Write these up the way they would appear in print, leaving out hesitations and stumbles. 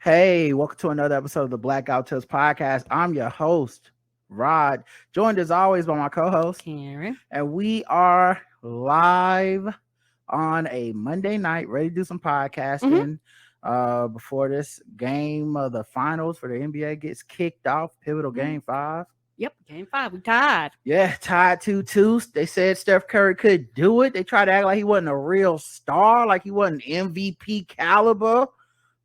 Hey, welcome to another episode of the Blackout Tips Podcast. I'm your host, Rod, joined as always by my co-host, Karen. and we are live on a Monday night, ready to do some podcasting before this game of the finals for the NBA gets kicked off, pivotal game 5. Yep, game 5. We tied. Yeah, tied 2-2. They said Steph Curry could do it. They tried to act like he wasn't a real star, like he wasn't MVP caliber.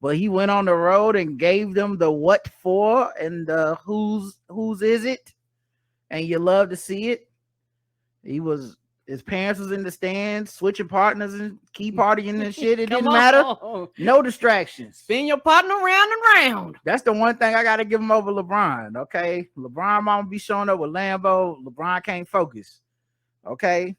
But he went on the road and gave them the what for and the whose is it, and you love to see it. His parents was in the stands, switching partners and key partying and shit. It didn't matter. No distractions. Spin your partner round and round. That's the one thing I got to give him over LeBron. Okay, LeBron mama be showing up with Lambo. LeBron can't focus. Okay.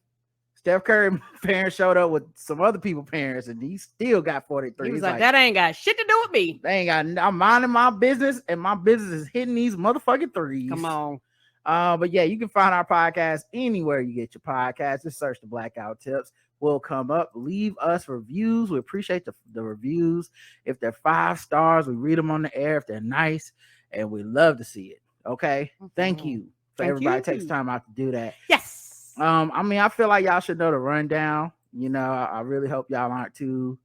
Steph Curry parents showed up with some other people's parents, and he still got 43. He was like, that ain't got shit to do with me. They ain't got. I'm minding my business, and my business is hitting these motherfucking threes. Come on. But yeah, you can find our podcast anywhere you get your podcast. Just search the Blackout Tips. We'll come up. Leave us reviews. We appreciate the reviews. If they're 5 stars, we read them on the air. If they're nice, and we love to see it. Okay. Thank you for everybody takes time out to do that. Yes. I feel like y'all should know the rundown. You know, I really hope y'all aren't too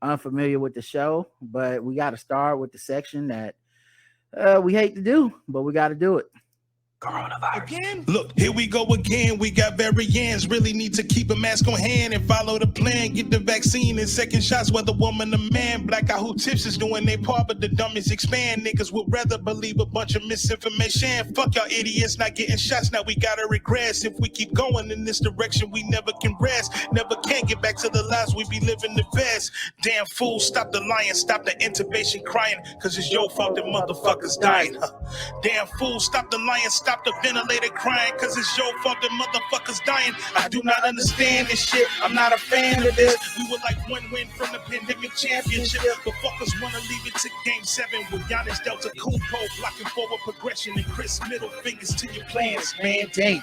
unfamiliar with the show, but we got to start with the section that we hate to do, but we got to do it. Coronavirus. Again? Look, here we go again. We got variants. Really need to keep a mask on hand and follow the plan. Get the vaccine and second shots, whether woman or man. Blackout who tips is doing their part, but the dummies expand. Niggas would rather believe a bunch of misinformation. Fuck y'all idiots not getting shots. Now we gotta regress. If we keep going in this direction, we never can rest. Never can get back to the lives we be living the best. Damn fool, stop the lying, stop the intubation crying, cause it's your fault that motherfuckers dying. Damn fool, stop the lying, stop the ventilator crying, cause it's your fault that motherfuckers dying. I do not understand this shit. I'm not a fan of this. We were like one win from the pandemic championship, but fuckers wanna leave it to game 7 with Giannis Delta Kumpo blocking forward progression and Chris middle fingers to your plans, man. Damn.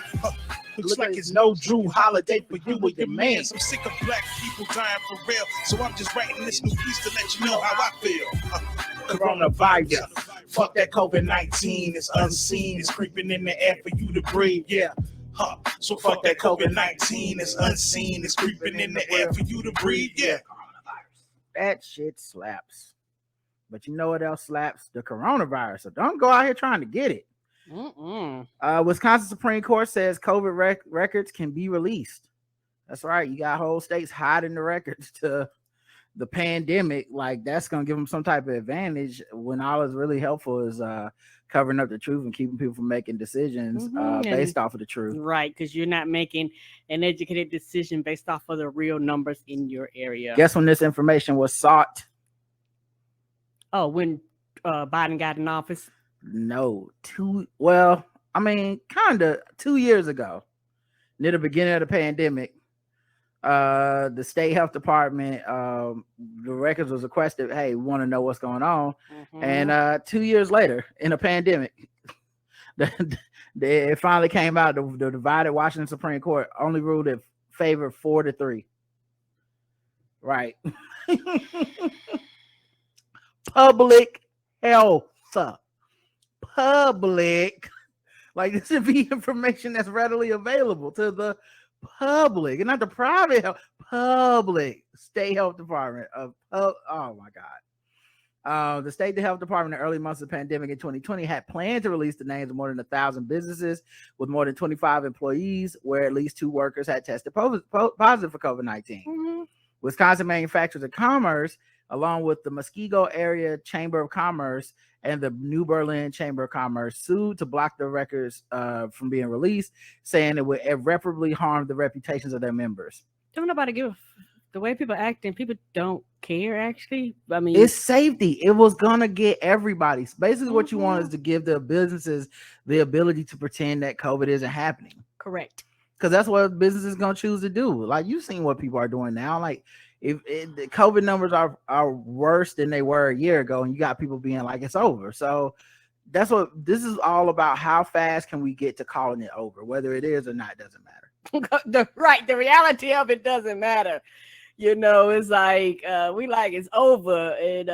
Looks like it's no Drew Holiday for you or your mans. I'm sick of black people dying for real, so I'm just writing this new piece to let you know how I feel. Coronavirus. Fuck that COVID-19. It's unseen. It's creeping in the air for you to breathe. Yeah. So fuck that COVID-19. It's unseen. It's creeping in the air for you to breathe. Yeah. That shit slaps. But you know what else slaps? The coronavirus. So don't go out here trying to get it. Wisconsin Supreme Court says COVID records can be released. That's right. You got whole states hiding the records to the pandemic. Like, that's gonna give them some type of advantage when all is really helpful is covering up the truth and keeping people from making decisions based off of the truth. Right, because you're not making an educated decision based off of the real numbers in your area. Guess when this information was sought? Oh, when Biden got in office? No, kind of 2 years ago, near the beginning of the pandemic. The state health department, the records was requested. Hey, we want to know what's going on. And 2 years later, in a pandemic, it finally came out. The divided Washington Supreme Court only ruled in favor 4-3. Right. Public health. Public. Like, this should be information that's readily available to the public and not the private health. Public state health department of oh my god. The state health department in the early months of the pandemic in 2020 had planned to release the names of more than 1,000 businesses with more than 25 employees where at least 2 workers had tested positive for COVID-19. Wisconsin Manufacturers and Commerce, along with the Muskego Area Chamber of Commerce and the New Berlin Chamber of Commerce, sued to block the records from being released, saying it would irreparably harm the reputations of their members. Don't nobody give the way people act, and people don't care, actually. I mean, it's safety. It was gonna get everybody. Basically, what you want is to give the businesses the ability to pretend that COVID isn't happening. Correct. Because that's what business is gonna choose to do. Like, you've seen what people are doing now. Like, if the COVID numbers are worse than they were a year ago, and you got people being like it's over. So that's what this is all about. How fast can we get to calling it over? Whether it is or not doesn't matter. The reality of it doesn't matter. It's like we like it's over, and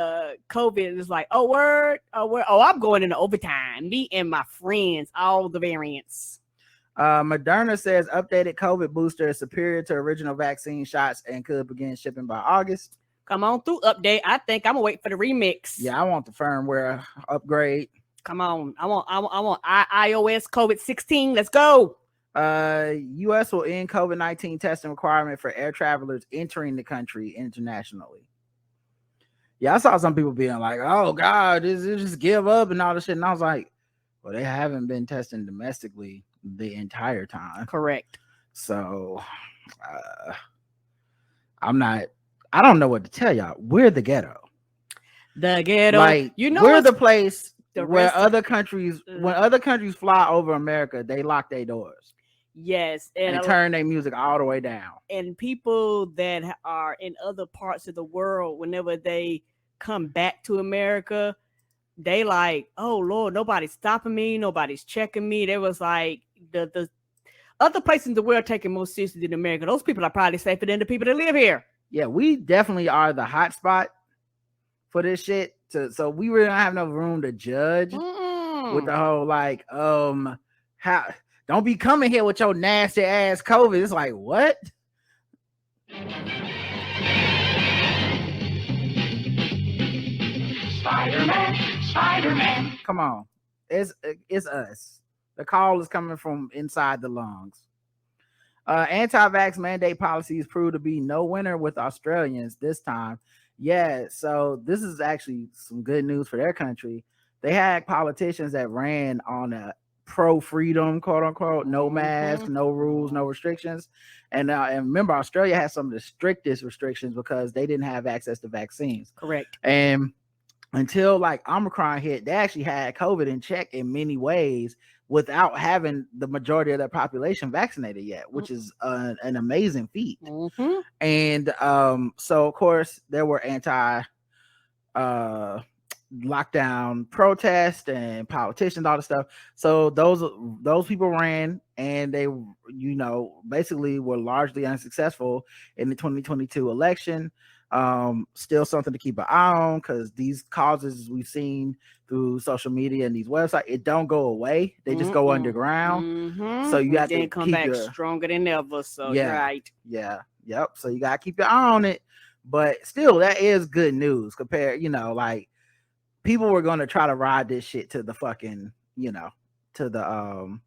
COVID is like, oh word, oh I'm going into overtime. Me and my friends, all the variants. Moderna says updated COVID booster is superior to original vaccine shots and could begin shipping by August. Come on through update. I think I'm gonna wait for the remix. Yeah, I want the firmware upgrade. Come on, I want iOS COVID 16. Let's go. U.S. will end COVID-19 testing requirement for air travelers entering the country internationally. Yeah, I saw some people being like, "Oh God, just give up and all this shit," and I was like, "Well, they haven't been testing domestically the entire time." Correct. So, I don't know what to tell y'all. We're the ghetto. The ghetto. Like, we're the place where other countries, when other countries fly over America, they lock their doors. Yes, and turn their music all the way down. And people that are in other parts of the world, whenever they come back to America, they like, oh Lord, nobody's stopping me, nobody's checking me. There was like the other places in the world taking more seriously than America. Those people are probably safer than the people that live here. Yeah, we definitely are the hot spot for this shit. So we really don't have no room to judge with the whole like, how. Don't be coming here with your nasty ass COVID. It's like, what? Spider-Man. Come on. It's us. The call is coming from inside the lungs. Anti-vax mandate policies proved to be no winner with Australians this time. Yeah, so this is actually some good news for their country. They had politicians that ran on a pro-freedom, quote unquote, no mask, no rules, no restrictions. And remember, Australia has some of the strictest restrictions because they didn't have access to vaccines. Correct. And until like Omicron hit, they actually had COVID in check in many ways without having the majority of their population vaccinated yet, which is an amazing feat. And so of course there were anti lockdown protests and politicians, all the stuff. So those people ran, and they basically were largely unsuccessful in the 2022 election. Still something to keep an eye on, because these causes we've seen through social media and these websites, it don't go away, they just go underground. So you have to come back stronger than ever. So right. So you gotta keep your eye on it. But still, that is good news compared, like people were going to try to ride this shit to the fucking, to the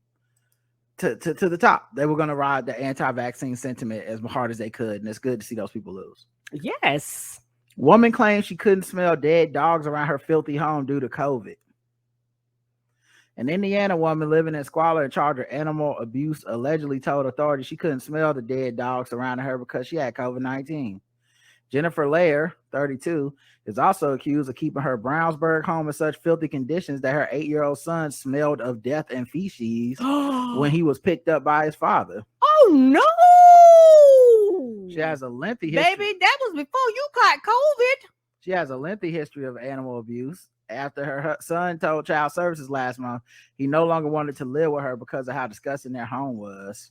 to the top. They were going to ride the anti-vaccine sentiment as hard as they could, and it's good to see those people lose. Yes. Woman claims she couldn't smell dead dogs around her filthy home due to COVID. An Indiana woman living in squalor and charged with animal abuse allegedly told authorities she couldn't smell the dead dogs around her because she had COVID-19. Jennifer Lair, 32, is also accused of keeping her Brownsburg home in such filthy conditions that her 8-year-old son smelled of death and feces when he was picked up by his father. Oh, no! She has a lengthy history. Baby, that was before you caught COVID. She has a lengthy history of animal abuse. After her son told Child Services last month he no longer wanted to live with her because of how disgusting their home was.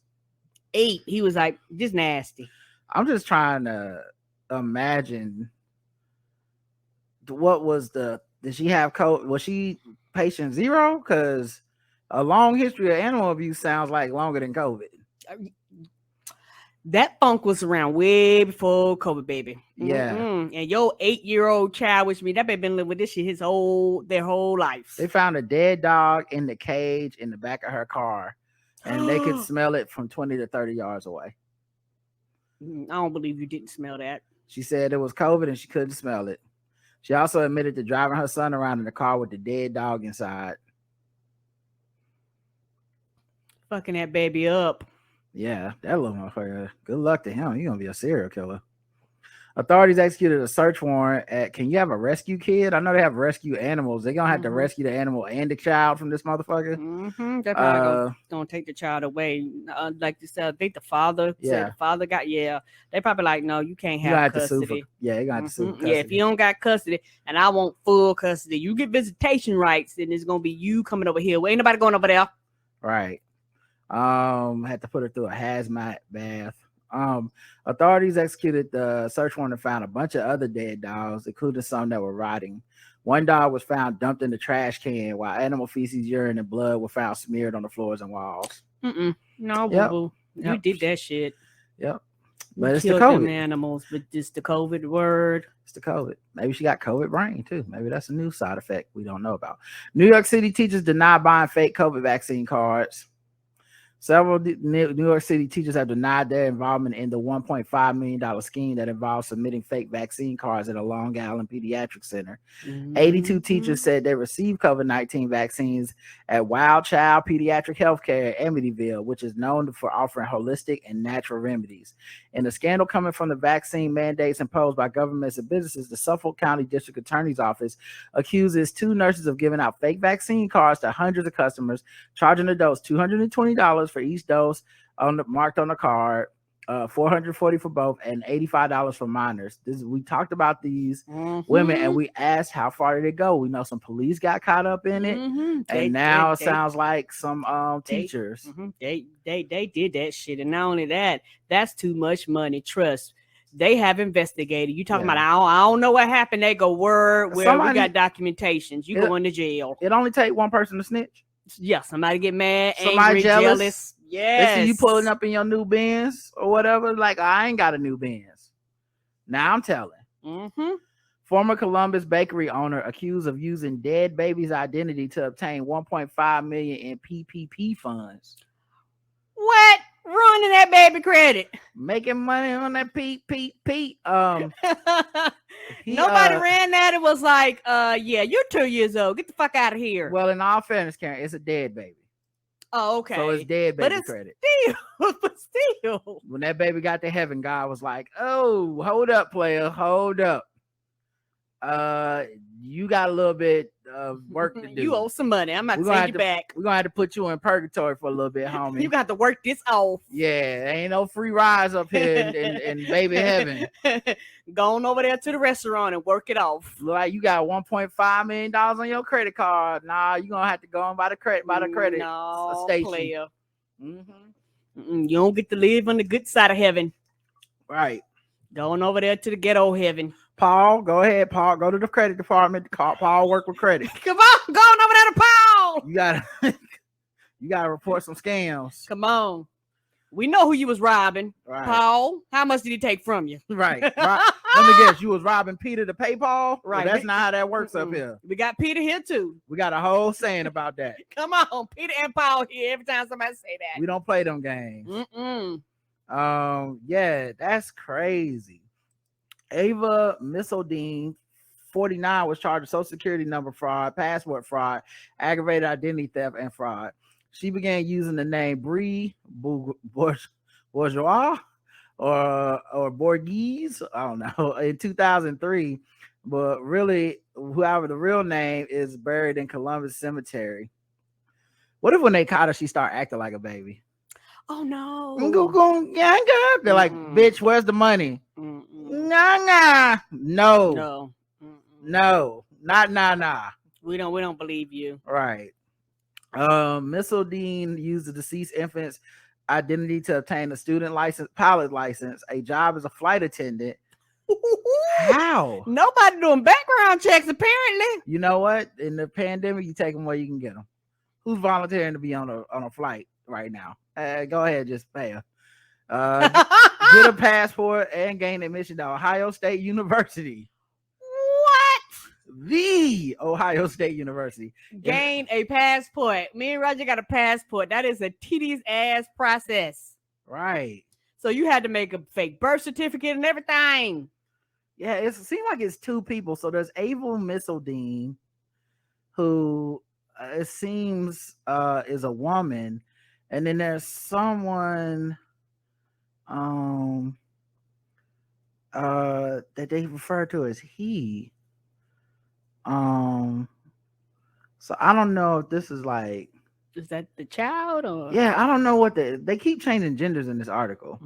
8, he was like, this nasty. I'm just trying to imagine what was did she have COVID? Was she patient 0? Because a long history of animal abuse sounds like longer than COVID. That funk was around way before COVID, baby. Yeah. And your 8-year-old child, which means that baby been living with this shit their whole life. They found a dead dog in the cage in the back of her car, and they could smell it from 20 to 30 yards away. I don't believe you didn't smell that. She said it was COVID and she couldn't smell it. She also admitted to driving her son around in the car with the dead dog inside. Fucking that baby up. Yeah, that little motherfucker. Good luck to him. He's gonna be a serial killer. Authorities executed a search warrant at. Can you have a rescue kid? I know they have rescue animals. They're gonna have to rescue the animal and the child from this motherfucker. They're probably gonna take the child away. Like you said, I think the father said the father got. They probably like, no, you can't have custody. You're gonna have to sue for custody. Yeah, if you don't got custody, and I want full custody, you get visitation rights, then it's gonna be you coming over here. Well, ain't nobody going over there. Right. Had to put her through a hazmat bath. Authorities executed the search warrant and found a bunch of other dead dogs, including some that were rotting. One dog was found dumped in the trash can, while animal feces, urine, and blood were found smeared on the floors and walls. No, Yep. boo-boo. You did that shit. Yep. But But it's the killed COVID. them animals, but it's the COVID word. It's the COVID. Maybe she got COVID brain too. Maybe that's a new side effect we don't know about. New York City teachers deny buying fake COVID vaccine cards. Several New York City teachers have denied their involvement in the $1.5 million scheme that involves submitting fake vaccine cards at a Long Island pediatric center. 82 teachers said they received COVID-19 vaccines at Wild Child Pediatric Healthcare in Amityville, which is known for offering holistic and natural remedies. In the scandal coming from the vaccine mandates imposed by governments and businesses, the Suffolk County District Attorney's Office accuses 2 nurses of giving out fake vaccine cards to hundreds of customers, charging adults $220 for each dose marked on the card, $440 for both, and $85 for minors. We talked about these women, and we asked how far did it go. We know some police got caught up in it, and now it sounds like some teachers. They did that shit, and not only that, that's too much money. Trust. They have investigated. You talking about I don't know what happened. They go word where we got documentations. You going to jail. It only take one person to snitch. Yeah, somebody get mad, somebody angry, jealous. Yes. They see you pulling up in your new Benz or whatever. Like, I ain't got a new Benz. Now I'm telling. Former Columbus bakery owner accused of using dead baby's identity to obtain $1.5 million in PPP funds. What? Running that baby credit. Making money on that PPP. Nobody ran that. It was like, yeah, you're 2 years old. Get the fuck out of here. Well, in all fairness, Karen, it's a dead baby. Oh, okay. So it's dead baby credit. But still. When that baby got to heaven, God was like, oh, hold up, player. Hold up. You got a little bit of work to do. You owe some money. I'm about to send you back. We're gonna have to put you in purgatory for a little bit, homie. You got to work this off. Yeah, there ain't no free rides up here in baby heaven. Go on over there to the restaurant and work it off. Look like you got $1.5 million on your credit card. Nah, you're gonna have to go on by the credit station. Player. You don't get to live on the good side of heaven. Right. Going over there to the ghetto heaven. Paul, go ahead, Paul. Go to the credit department. Paul work with credit. Come on, going over there to Paul. You gotta report some scams. Come on. We know who you was robbing. Right. Paul, how much did he take from you? Right. Let me guess, you was robbing Peter to pay Paul? Right. Well, that's not how that works up here. We got Peter here too. We got a whole saying about that. Come on, Peter and Paul here every time somebody say that. We don't play them games. Yeah, that's crazy. Ava Missildine, 49, was charged with Social Security number fraud, passport fraud, aggravated identity theft, and fraud. She began using the name Bree Bourgeois or Borghese, I don't know, in 2003. But really, whoever the real name is buried in Columbus Cemetery. What if when they caught her, she started acting like a baby? Oh no! They're like, bitch, where's the money? Nah. No. Nah. We don't believe you. Right. Missildine used the deceased infant's identity to obtain a student license, pilot license, a job as a flight attendant. How? Nobody doing background checks, apparently. You know what? In the pandemic, you take them where you can get them. Who's volunteering to be on a flight right now? Go ahead, just pay her. Get a passport and gain admission to Ohio State University. What? The Ohio State University. Gain a passport. Me and Roger got a passport. That is a tedious ass process. Right. So you had to make a fake birth certificate and everything. Yeah, it seems like it's 2 people. So there's Ava Missildine, who it seems is a woman, and then there's someone that they refer to as he. So I don't know if this is like, is that the child or? Yeah, I don't know what they keep changing genders in this article.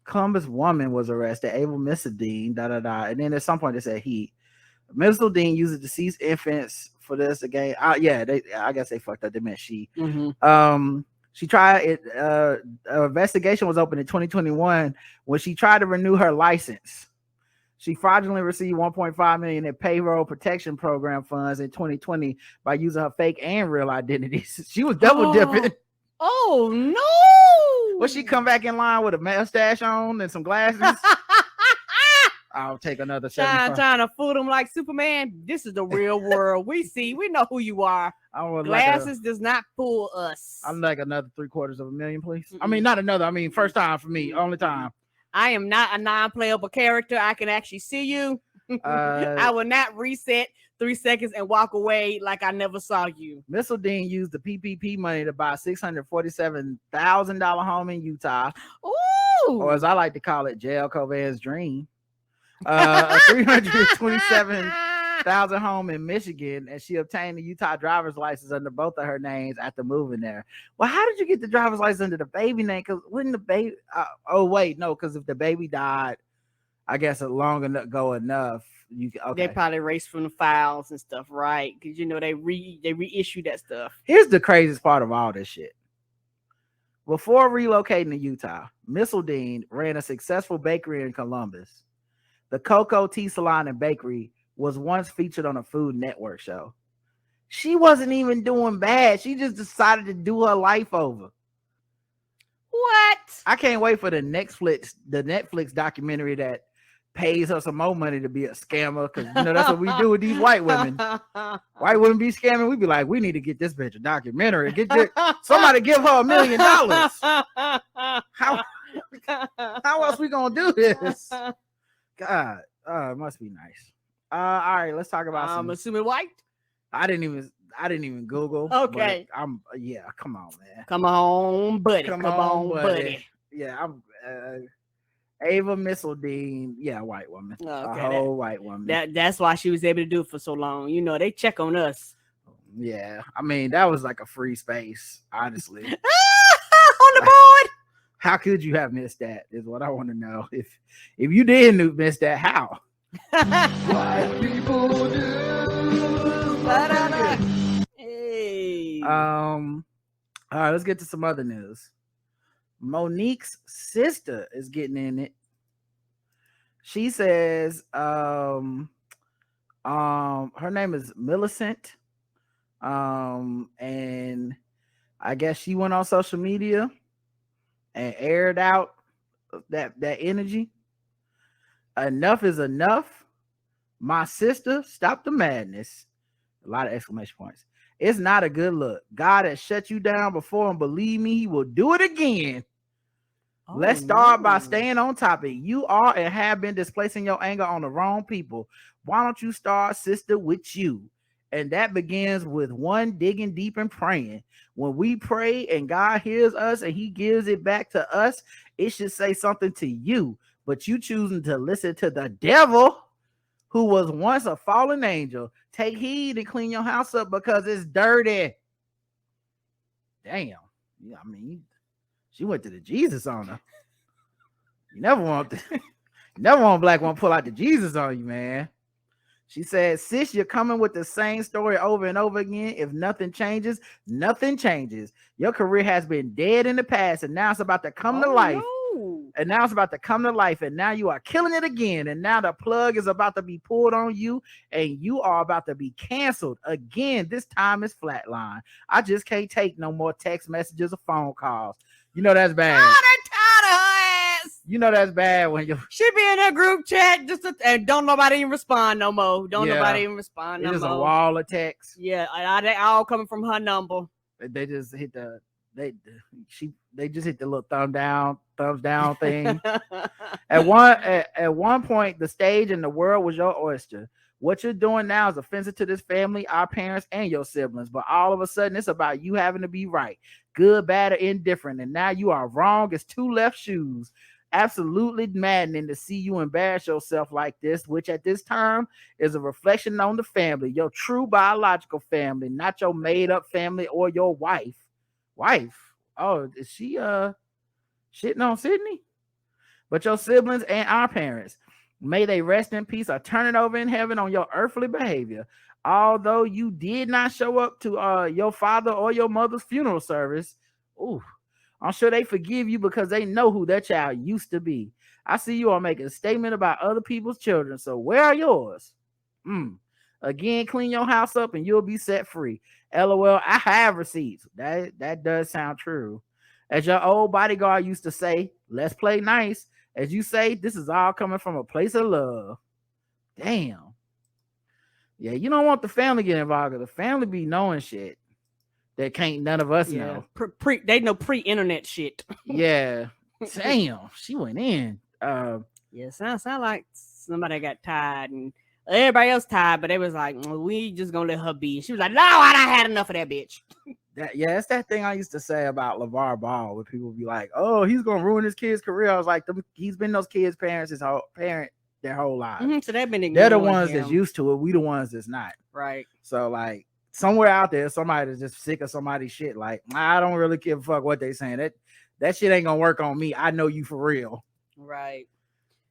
Columbus woman was arrested, Ava Missildine, and then at some point they said he. Missildine uses deceased infants for this again. I guess they fucked up. They meant she. She tried it. An investigation was opened in 2021 when she tried to renew her license. She fraudulently received 1.5 million in payroll protection program funds in 2020 by using her fake and real identities. She was double dipping. Oh no! Will she come back in line with a mustache on and some glasses? I'll take another trying to fool them like Superman. This is the real world. We know who you are. Glasses does not fool us. I'm like another $750,000, please. I mean, not another. I mean, first time for me, only time. I am not a non-playable character. I can actually see you. I will not reset 3 seconds and walk away like I never saw you. Miss Dean used the PPP money to buy a $647,000 home in Utah. Ooh. Or as I like to call it, Jail Covan's dream. A $327,000 home in Michigan, and she obtained the Utah driver's license under both of her names after moving there. Well, how did you get the driver's license under the baby name? Because wouldn't the baby? Because if the baby died, I guess long ago enough, they probably erased from the files and stuff, right? Because they reissue that stuff. Here's the craziest part of all this shit. Before relocating to Utah, Miss Dean ran a successful bakery in Columbus. The Cocoa Tea Salon and Bakery was once featured on a Food Network show. She wasn't even doing bad. She just decided to do her life over. What? I can't wait for the Netflix documentary that pays her some more money to be a scammer, because that's what we do with these white women. White women be scamming. We be like, we need to get this bitch a documentary. Somebody give her $1 million. How else we gonna do this? God, it must be nice. All right, let's talk about. I'm assuming white. I didn't even Google. Okay. Come on, man. Come on, buddy. Come on, buddy. Yeah, I'm Ava Missildine. Yeah, white woman. Okay, a whole white woman. That's why she was able to do it for so long. They check on us. Yeah, I mean that was like a free space, honestly. On the board. How could you have missed that? Is what I want to know. If you did miss that, how? White people do. Hey. All right, let's get to some other news. Monique's sister is getting in it. She says, her name is Millicent. And I guess she went on social media and aired out that energy. Enough is enough. My sister, stop the madness. A lot of exclamation points. It's not a good look. God has shut you down before, and believe me, he will do it again. Let's start by staying on topic. You are and have been displacing your anger on the wrong people. Why don't you start, sister, with you? And that begins with one digging deep and praying. When we pray and God hears us and he gives it back to us, it should say something to you. But you choosing to listen to the devil, who was once a fallen angel. Take heed and clean your house up because it's dirty. Damn. Yeah, I mean, she went to the Jesus on her. You never want a black one pull out the Jesus on you, man. She said, sis, you're coming with the same story over and over again. If nothing changes, nothing changes. Your career has been dead in the past, and now it's about to come to life. No. And now it's about to come to life, and now you are killing it again. And now the plug is about to be pulled on you, and you are about to be canceled again. This time it's flatline. I just can't take no more text messages or phone calls. You know that's bad. Tired of her ass. You know that's bad when you she be in a group chat and don't nobody even respond no more. Nobody even respond no more. It's a wall of text. Yeah, they all coming from her number. They just hit they just hit the little thumbs down thing. At one point, the stage and the world was your oyster. What you're doing now is offensive to this family, our parents, and your siblings. But all of a sudden, it's about you having to be right, good, bad, or indifferent. And now you are wrong as two left shoes. Absolutely maddening to see you embarrass yourself like this, which at this time is a reflection on the family, your true biological family, not your made-up family or your wife. Oh, is she shitting on Sydney? But your siblings and our parents, may they rest in peace or turn it over in heaven on your earthly behavior. Although you did not show up to your father or your mother's funeral service, Ooh, I'm sure they forgive you because they know who that child used to be. I see you are making a statement about other people's children. So where are yours? Again, clean your house up and you'll be set free. LOL, I have receipts. That does sound true. As your old bodyguard used to say, let's play nice. As you say, this is all coming from a place of love. Damn. Yeah, you don't want the family getting involved because the family be knowing shit that can't none of us know. They know pre-internet shit. Yeah. Damn, she went in. Yeah, sound like somebody got tired and everybody else tired, but they was like, we just gonna let her be. She was like, no, I done had enough of that bitch. It's that thing I used to say about LeVar Ball, where people be like, oh, he's gonna ruin his kid's career. I was like, he's been those kids' parents their whole lives. So they've been they're the ones that's used to it. We the ones that's not. Right. So like somewhere out there, somebody that's just sick of somebody's shit. Like, I don't really give a fuck what they saying. That shit ain't gonna work on me. I know you for real. Right.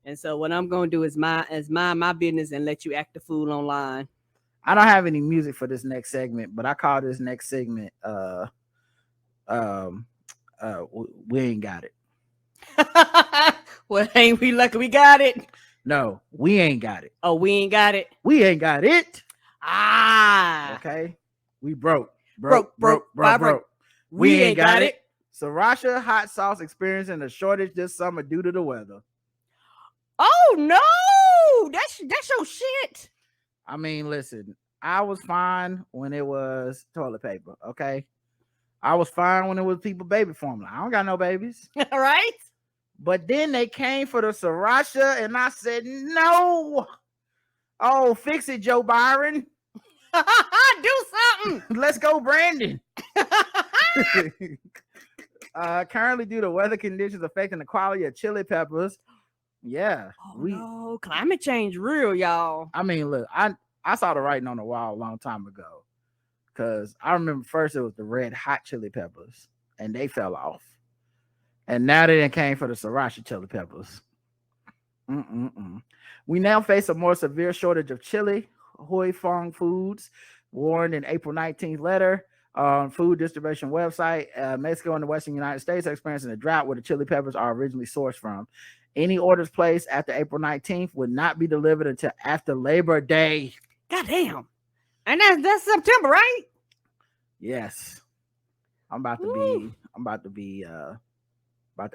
And so what I'm gonna do is mind my business and let you act the fool online. I don't have any music for this next segment, but I call this next segment we ain't got it. Well, ain't we lucky we got it? No, we ain't got it. Oh, we ain't got it. We ain't got it. Okay. We broke. Broke. We ain't got it. Sriracha hot sauce experiencing a shortage this summer due to the weather. Oh no, that's your shit. I mean, listen, I was fine when it was toilet paper, okay? I was fine when it was people baby formula. I don't got no babies. All right. But then they came for the sriracha and I said, no. Oh, fix it, Joe Byron. Do something. Let's go, Brandon. Currently, due to weather conditions affecting the quality of chili peppers. Yeah. No, climate change real, y'all. I mean, look, I saw the writing on the wall a long time ago. Because I remember first it was the red hot chili peppers. And they fell off. And now they came for the sriracha chili peppers. We now face a more severe shortage of chili. Huy Fong Foods warned in April 19th letter on food distribution website. Mexico and the Western United States are experiencing a drought where the chili peppers are originally sourced from. Any orders placed after April 19th would not be delivered until after Labor Day. Goddamn. And that's September, right? Yes. I'm about to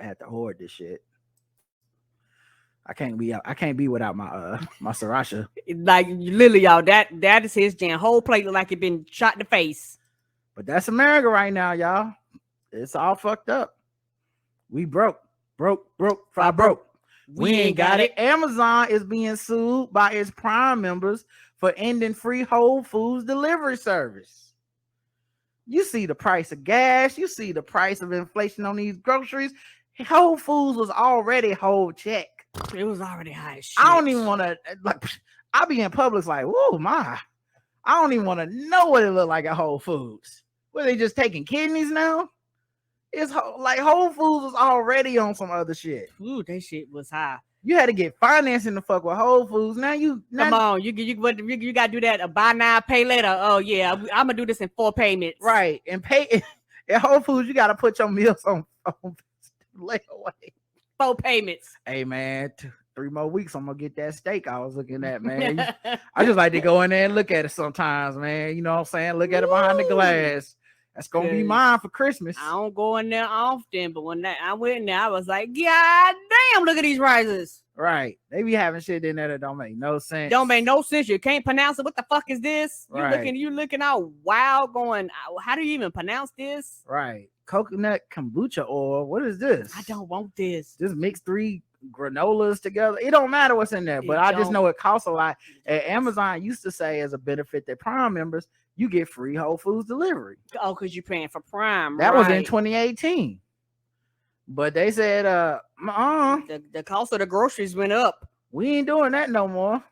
have to hoard this shit. I can't be without my my sriracha. Like literally, y'all, that is his jam. Whole plate look like it been shot in the face. But that's America right now, y'all. It's all fucked up. We broke. We ain't got it. Amazon is being sued by its Prime members for ending free Whole Foods delivery service. You see the price of gas. You see the price of inflation on these groceries. Whole Foods was already whole check. It was already high as shit. I don't even want to, like, I'll be in Publix like, whoa, my. I don't even want to know what it looked like at Whole Foods. Were they just taking kidneys now? It's like Whole Foods was already on some other shit. Ooh, that shit was high. You had to get financing to fuck with Whole Foods. Come on, you got to do that. A buy now, pay later. Oh yeah, I'm gonna do this in 4 payments. Right, and pay at Whole Foods. You got to put your meals on layaway. 4 payments. Hey man, 3 more weeks, I'm gonna get that steak I was looking at, man. I just like to go in there and look at it sometimes, man. You know what I'm saying? Look at it behind the glass. That's gonna be mine for Christmas. I don't go in there often, but when I went in there, I was like, God damn, look at these rises. Right. They be having shit in there that don't make no sense. Don't make no sense. You can't pronounce it. What the fuck is this? You looking all wild going, how do you even pronounce this? Right. Coconut kombucha oil. What is this? I don't want this. Just mix 3 granolas together. It don't matter what's in there, but I just know it costs a lot. And Amazon used to say as a benefit that Prime members, you get free Whole Foods delivery. Oh, because you're paying for Prime. That was in 2018. But they said the cost of the groceries went up. We ain't doing that no more.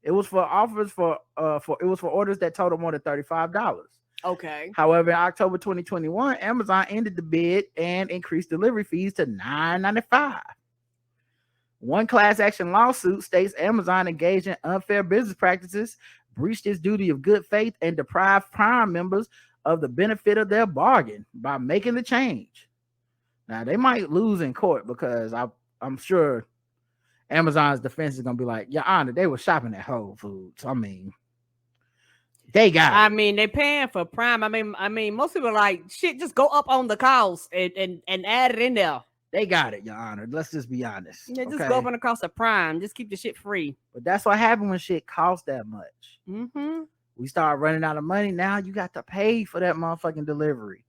It was for offers for orders that totaled more than $35. Okay. However, in October 2021, Amazon ended the bid and increased delivery fees to $9.95. One class action lawsuit states Amazon engaged in unfair business practices, breached its duty of good faith, and deprived Prime members of the benefit of their bargain by making the change. Now they might lose in court because I'm sure Amazon's defense is gonna be like, Your Honor, they were shopping at Whole Foods. I mean, they got I it. mean, they paying for Prime. I mean, most people are like, shit, just go up on the cost and add it in there. They got it, Your Honor. Let's just be honest. Yeah, just go up on the cost of Prime. Just keep the shit free. But that's what happened when shit costs that much. Mm-hmm. We start running out of money. Now you got to pay for that motherfucking delivery.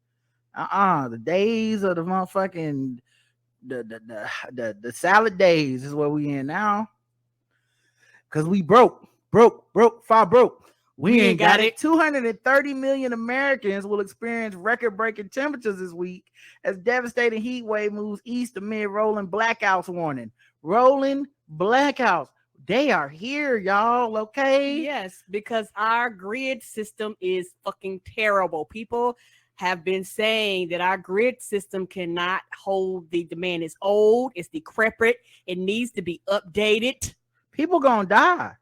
The days of the motherfucking the salad days is what we in now. Cause we broke. We ain't got it. 230 million Americans will experience record-breaking temperatures this week as devastating heat wave moves east amid rolling blackouts warning. Rolling blackouts. They are here, y'all, okay? Yes, because our grid system is fucking terrible. People have been saying that our grid system cannot hold the demand. It's old, it's decrepit, it needs to be updated. People gonna die.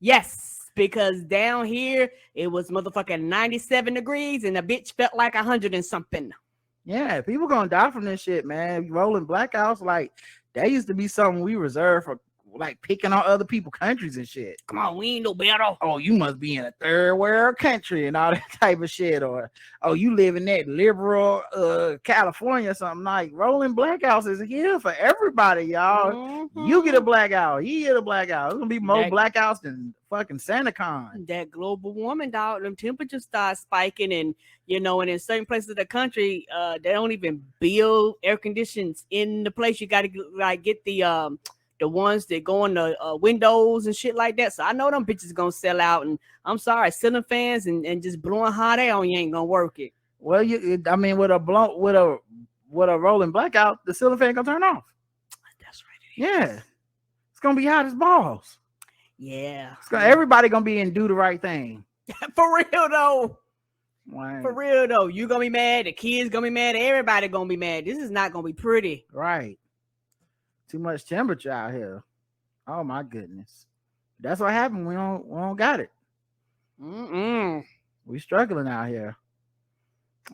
Yes, because down here it was motherfucking 97 degrees and the bitch felt like 100 and something. Yeah, people gonna die from this shit, man. Rolling blackouts, like that used to be something we reserved for, like picking on other people's countries and shit. Come on, we ain't no better. Oh, you must be in a third world country and all that type of shit. Or, oh, you live in that liberal California or something. Like rolling blackouts is here for everybody, y'all. Mm-hmm. You get a blackout, he get a blackout. It's gonna be more blackouts than fucking SantaCon. That global warming, dog. Them temperatures start spiking, and and in certain places of the country, they don't even build air conditions in the place. You got to like get the ones that go on the windows and shit like that. So I know them bitches gonna sell out. And I'm sorry, ceiling fans and just blowing hot air on you ain't gonna work it. Well, with a rolling blackout, the ceiling fan gonna turn off. That's right. Yeah, it's gonna be hot as balls. Yeah, everybody gonna be in do the right thing. For real though. Right. For real though, you gonna be mad. The kids gonna be mad. Everybody gonna be mad. This is not gonna be pretty. Right. Too much temperature out here. Oh my goodness. That's what happened. We don't got it. We struggling out here.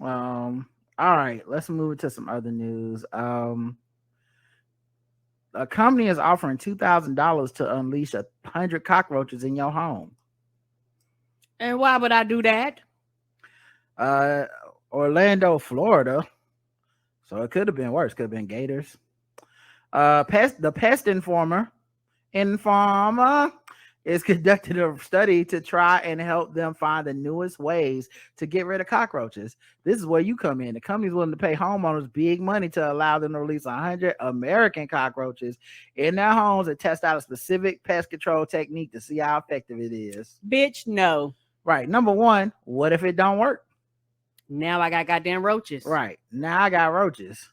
All right, let's move to some other news. A company is offering $2,000 to unleash 100 cockroaches in your home. And why would I do that? Orlando, Florida. So it could have been worse. Could have been gators. The pest informer is conducting a study to try and help them find the newest ways to get rid of cockroaches. This is where you come in. The company's willing to pay homeowners big money to allow them to release 100 American cockroaches in their homes and test out a specific pest control technique to see how effective it is. Bitch, no. Right. Number one, what if it don't work? Now I got goddamn roaches. Right. Now I got roaches.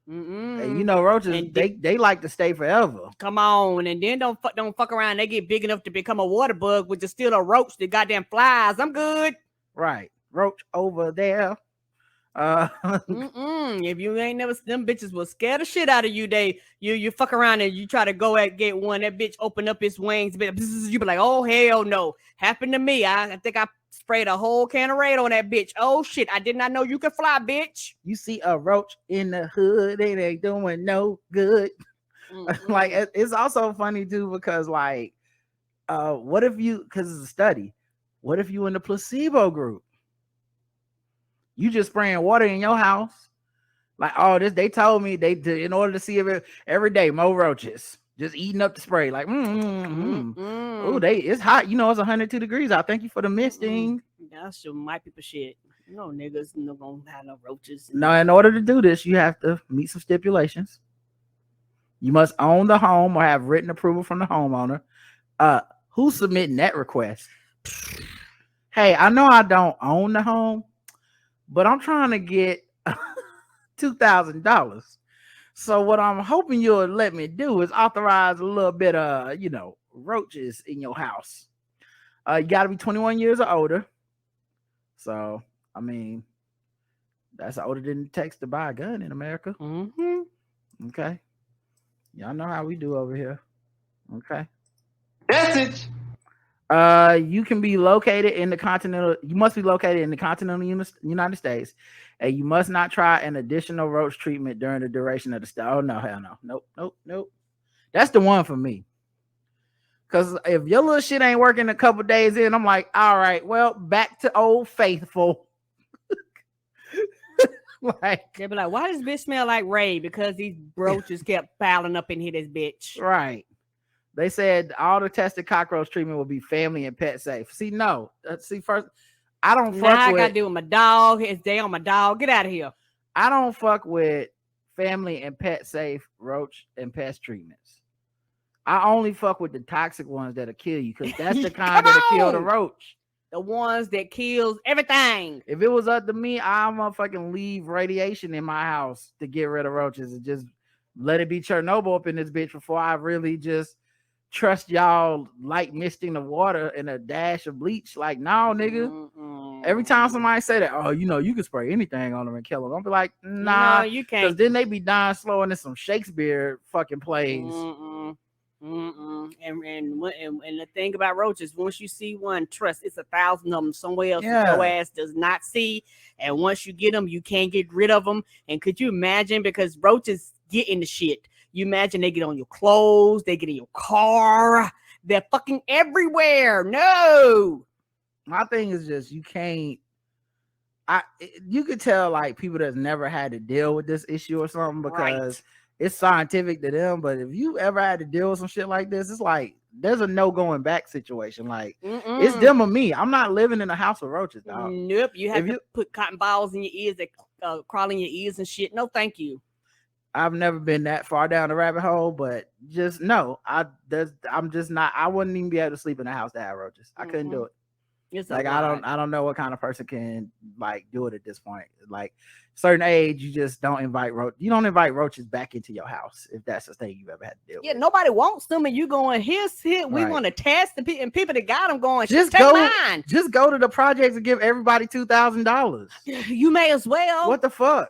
And roaches, and they like to stay forever. Come on, and then don't fuck around. They get big enough to become a water bug, which is still a roach that goddamn flies. I'm good. Right, roach over there. If you ain't never, them bitches will scare the shit out of you. You fuck around and you try to go at get one. That bitch open up its wings. You be like, oh hell no, happened to me. I think I sprayed a whole can of Raid on that bitch. Oh shit, I did not know you could fly, bitch. You see a roach in the hood, it ain't doing no good. Like it's also funny too because like, what if you? Because it's a study. What if you in the placebo group? You just spraying water in your house. Like, oh, they told me in order to see if every day more roaches just eating up the spray. Like, oh, it's hot. It's 102 degrees out. Thank you for the misting. That's some white people shit. Niggas no gonna have no roaches. No, in order to do this, you have to meet some stipulations. You must own the home or have written approval from the homeowner. Who's submitting that request? Hey, I know I don't own the home, but I'm trying to get $2,000. So what I'm hoping you'll let me do is authorize a little bit of, roaches in your house. You got to be 21 years or older. So, I mean, that's older than it takes to buy a gun in America. Okay. Y'all know how we do over here. Okay. Message. You can be located in the continental. You must be located in the continental United States, and you must not try an additional roach treatment during the duration of the stay. Oh no, hell no, nope. That's the one for me. Because if your little shit ain't working a couple days in, I'm like, all right, well, back to old faithful. Like, they be like, why does bitch smell like Ray? Because these roaches kept piling up in here, this bitch. Right. They said all the tested cockroach treatment will be family and pet safe. See, no. First, I don't fuck with... I got to deal with my dog. It's day on my dog. Get out of here. I don't fuck with family and pet safe roach and pest treatments. I only fuck with the toxic ones that'll kill you, because that's the kind that'll kill the roach. The ones that kills everything. If it was up to me, I'm gonna fucking leave radiation in my house to get rid of roaches and just let it be Chernobyl up in this bitch before I really just trust y'all like misting the water and a dash of bleach. Like, no, nigga. Every time somebody say that, oh, you can spray anything on them and kill them, I'll be like, nah, no, you can't. Because then they be dying slow and it's some Shakespeare fucking plays. And the thing about roaches, once you see one, trust, it's 1,000 of them somewhere else that your ass does not see. And once you get them, you can't get rid of them. And could you imagine? Because roaches get in the shit. You imagine they get on your clothes, they get in your car, they're fucking everywhere. No. My thing is just, you can't. You could tell like people that's never had to deal with this issue or something, because it's scientific to them. But if you ever had to deal with some shit like this, it's like there's a no going back situation. Like, it's them or me. I'm not living in a house with roaches, dog. Nope. You have to put cotton balls in your ears that crawl in your ears and shit. No, thank you. I've never been that far down the rabbit hole, but just no. I'm just not. I wouldn't even be able to sleep in a house that had roaches. I couldn't do it. It's like I don't know what kind of person can like do it at this point. Like, certain age, you just don't invite roaches back into your house if that's the thing you've ever had to deal with. Yeah, nobody wants them, and you going here. We want to test the people, and people that got them going. Just go to the projects and give everybody $2,000. You may as well. What the fuck?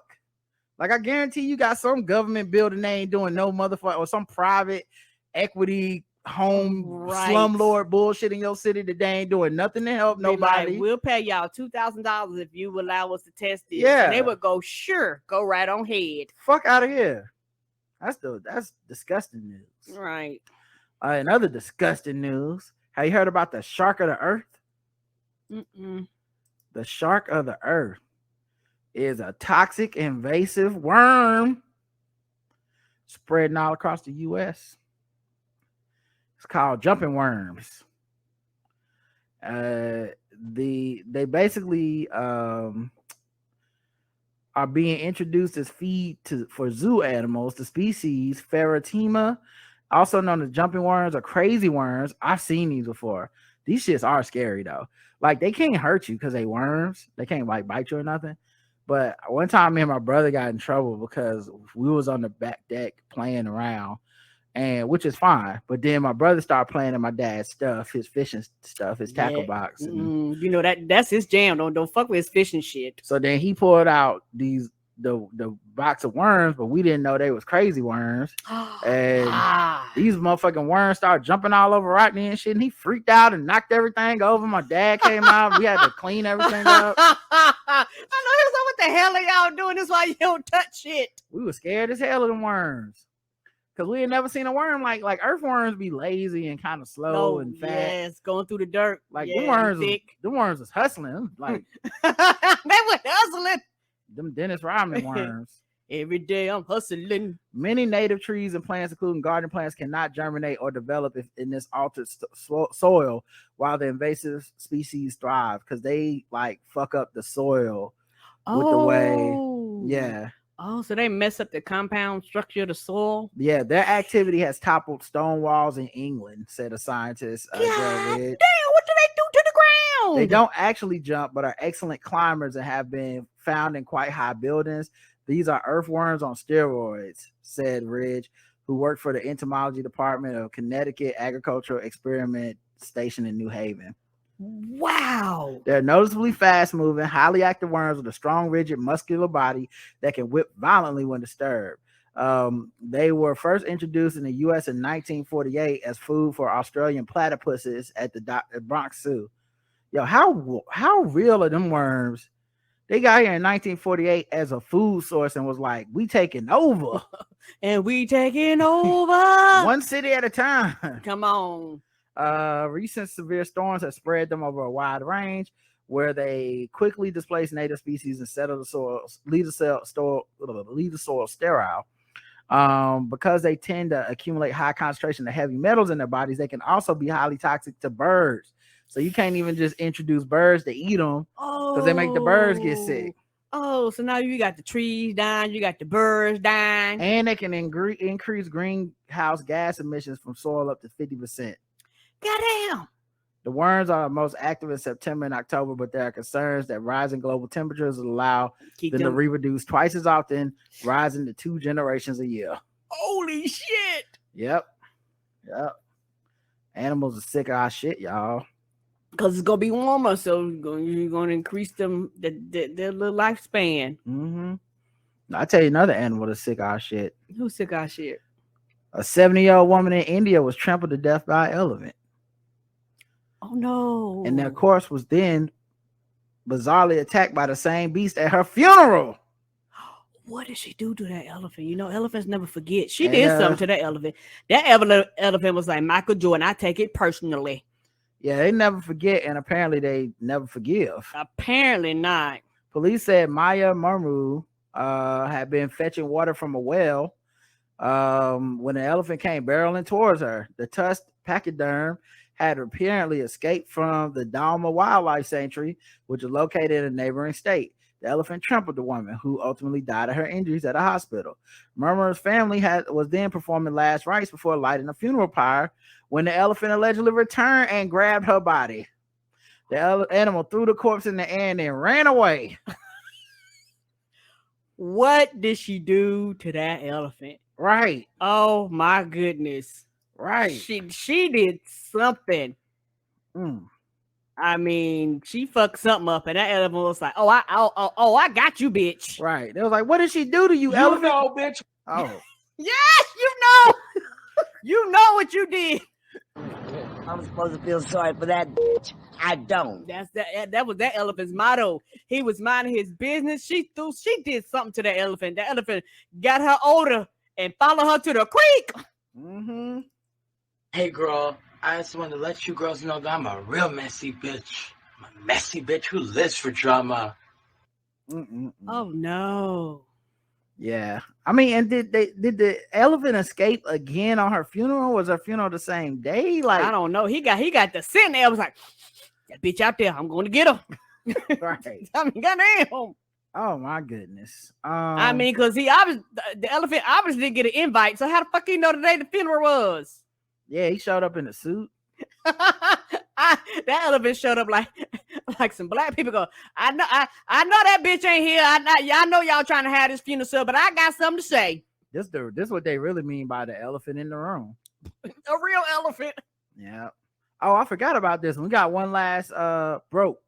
Like, I guarantee you got some government building they ain't doing no motherfucker, or some private equity home slumlord bullshit in your city that they ain't doing nothing to help nobody. Like, we'll pay y'all $2,000 if you allow us to test this. Yeah, and they would go, sure, go right on head. Fuck out of here. That's disgusting news. Right. Another disgusting news. Have you heard about the shark of the earth? The shark of the earth is a toxic invasive worm spreading all across the U.S. It's called jumping worms. They basically are being introduced as feed for zoo animals. The species Ferrotima, also known as jumping worms or crazy worms. I've seen these before. These shits are scary though. Like, they can't hurt you because they worms. They can't like bite you or nothing. But one time me and my brother got in trouble because we was on the back deck playing around, and which is fine. But then my brother started playing in my dad's stuff, his fishing stuff, his tackle box. And, you know, that's his jam. Don't fuck with his fishing shit. So then he pulled out the box of worms, but we didn't know they was crazy worms. And these motherfucking worms started jumping all over Rodney and shit, and he freaked out and knocked everything over. My dad came out. We had to clean everything up. I know. He was like, what the hell are y'all doing? This is why you don't touch shit. We were scared as hell of them worms, because we had never seen a worm like earthworms be lazy and kind of slow and fat. Yes, going through the dirt. Like, the worms was hustling. Like, they were hustling. Them Dennis Rodman worms. Every day I'm hustling. Many native trees and plants, including garden plants, cannot germinate or develop in this altered soil, while the invasive species thrive, because they like fuck up the soil with the way. Yeah. Oh, so they mess up the compound structure of the soil? Yeah, their activity has toppled stone walls in England, said a scientist. God damn, what do they do to the ground? They don't actually jump, but are excellent climbers and have been found in quite high buildings. These are earthworms on steroids, said Ridge, who worked for the entomology department of Connecticut Agricultural Experiment Station in New Haven. Wow. They're noticeably fast-moving, highly active worms with a strong, rigid, muscular body that can whip violently when disturbed. They were first introduced in the U.S. in 1948 as food for Australian platypuses at the Bronx Zoo. Yo, how real are them worms? They got here in 1948 as a food source and was like, we taking over. And we taking over. One city at a time. Come on. Recent severe storms have spread them over a wide range where they quickly displace native species and settle the soil, leave the soil sterile. Because they tend to accumulate high concentration of heavy metals in their bodies, they can also be highly toxic to birds. So you can't even just introduce birds to eat them because they make the birds get sick. Oh, so now you got the trees dying, you got the birds dying. And they can increase greenhouse gas emissions from soil up to 50%. Goddamn. The worms are most active in September and October, but there are concerns that rising global temperatures will allow them to reproduce twice as often, rising to 2 generations a year. Holy shit. Yep. Animals are sick of our shit, y'all. Because it's going to be warmer, so you're going to increase their little lifespan. Mm-hmm. I'll tell you another animal that's sick of our shit. Who's sick of our shit? A 70-year-old woman in India was trampled to death by an elephant. Oh, no. And their corpse was then bizarrely attacked by the same beast at her funeral. What did she do to that elephant? You know, elephants never forget. She did something to that elephant. That elephant was like, Michael Jordan, I take it personally. Yeah, they never forget, and apparently they never forgive. Apparently not. Police said Maya Murmu had been fetching water from a well when the elephant came barreling towards her. The tusked pachyderm had apparently escaped from the Dalma Wildlife Sanctuary, which is located in a neighboring state. The elephant trampled the woman, who ultimately died of her injuries at a hospital. Murmu's family was then performing last rites before lighting a funeral pyre when the elephant allegedly returned and grabbed her body. The animal threw the corpse in the air and then ran away. What did she do to that elephant? Right. Oh my goodness. Right. She did something. I mean, she fucked something up, and that elephant was like, I got you, bitch. Right. They was like, what did she do to you, elephant? Know, bitch. Oh. Yes, you know. You know what you did. I'm supposed to feel sorry for that bitch. I don't. That was that elephant's motto. He was minding his business. She did something to that elephant. That elephant got her older and followed her to the creek. Mm-hmm. Hey, girl, I just want to let you girls know that I'm a real messy bitch. I'm a messy bitch who lives for drama. Oh, no. Yeah. I mean, and did the elephant escape again on her funeral? Was her funeral the same day? Like, I don't know. He got the scent there. I was like, that bitch out there, I'm going to get her. Right. I mean, goddamn. Oh my goodness. I mean, because the elephant obviously didn't get an invite. So how the fuck he know the day the funeral was? Yeah, he showed up in a suit. That elephant showed up like some black people go. I know that bitch ain't here. I know y'all trying to have this funeral, sir, but I got something to say. This is what they really mean by the elephant in the room. A real elephant. Yeah. Oh, I forgot about this one. We got one last broke.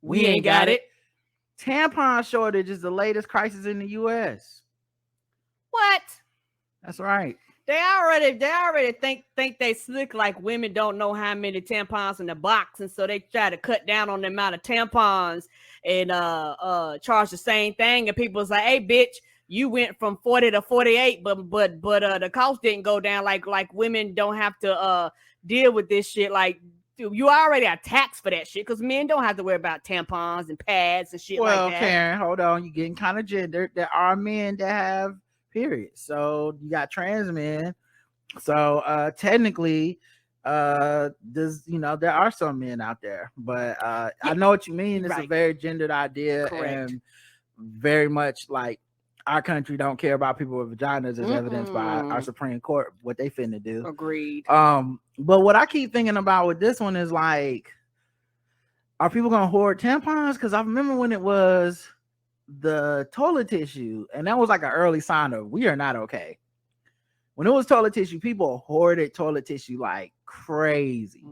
We ain't got it. Tampon shortage is the latest crisis in the US. What? That's right. They already think they slick, like women don't know how many tampons in the box, and so they try to cut down on the amount of tampons and charge the same thing. And people's like, "Hey, bitch, you went from 40 to 48, but the cost didn't go down. Like women don't have to deal with this shit. Like you already are taxed for that shit because men don't have to worry about tampons and pads and shit like that." Well, Karen, hold on, you're getting kind of gendered. There are men that have periods, so you got trans men. So technically, there are some men out there, but I know what you mean. It's right. A very gendered idea. Correct. And very much like our country don't care about people with vaginas, as evidenced by our Supreme Court, what they finna do. Agreed. But what I keep thinking about with this one is like, are people gonna hoard tampons? Because I remember when it was the toilet tissue, and that was like an early sign of we are not okay. When it was toilet tissue, people hoarded toilet tissue like crazy,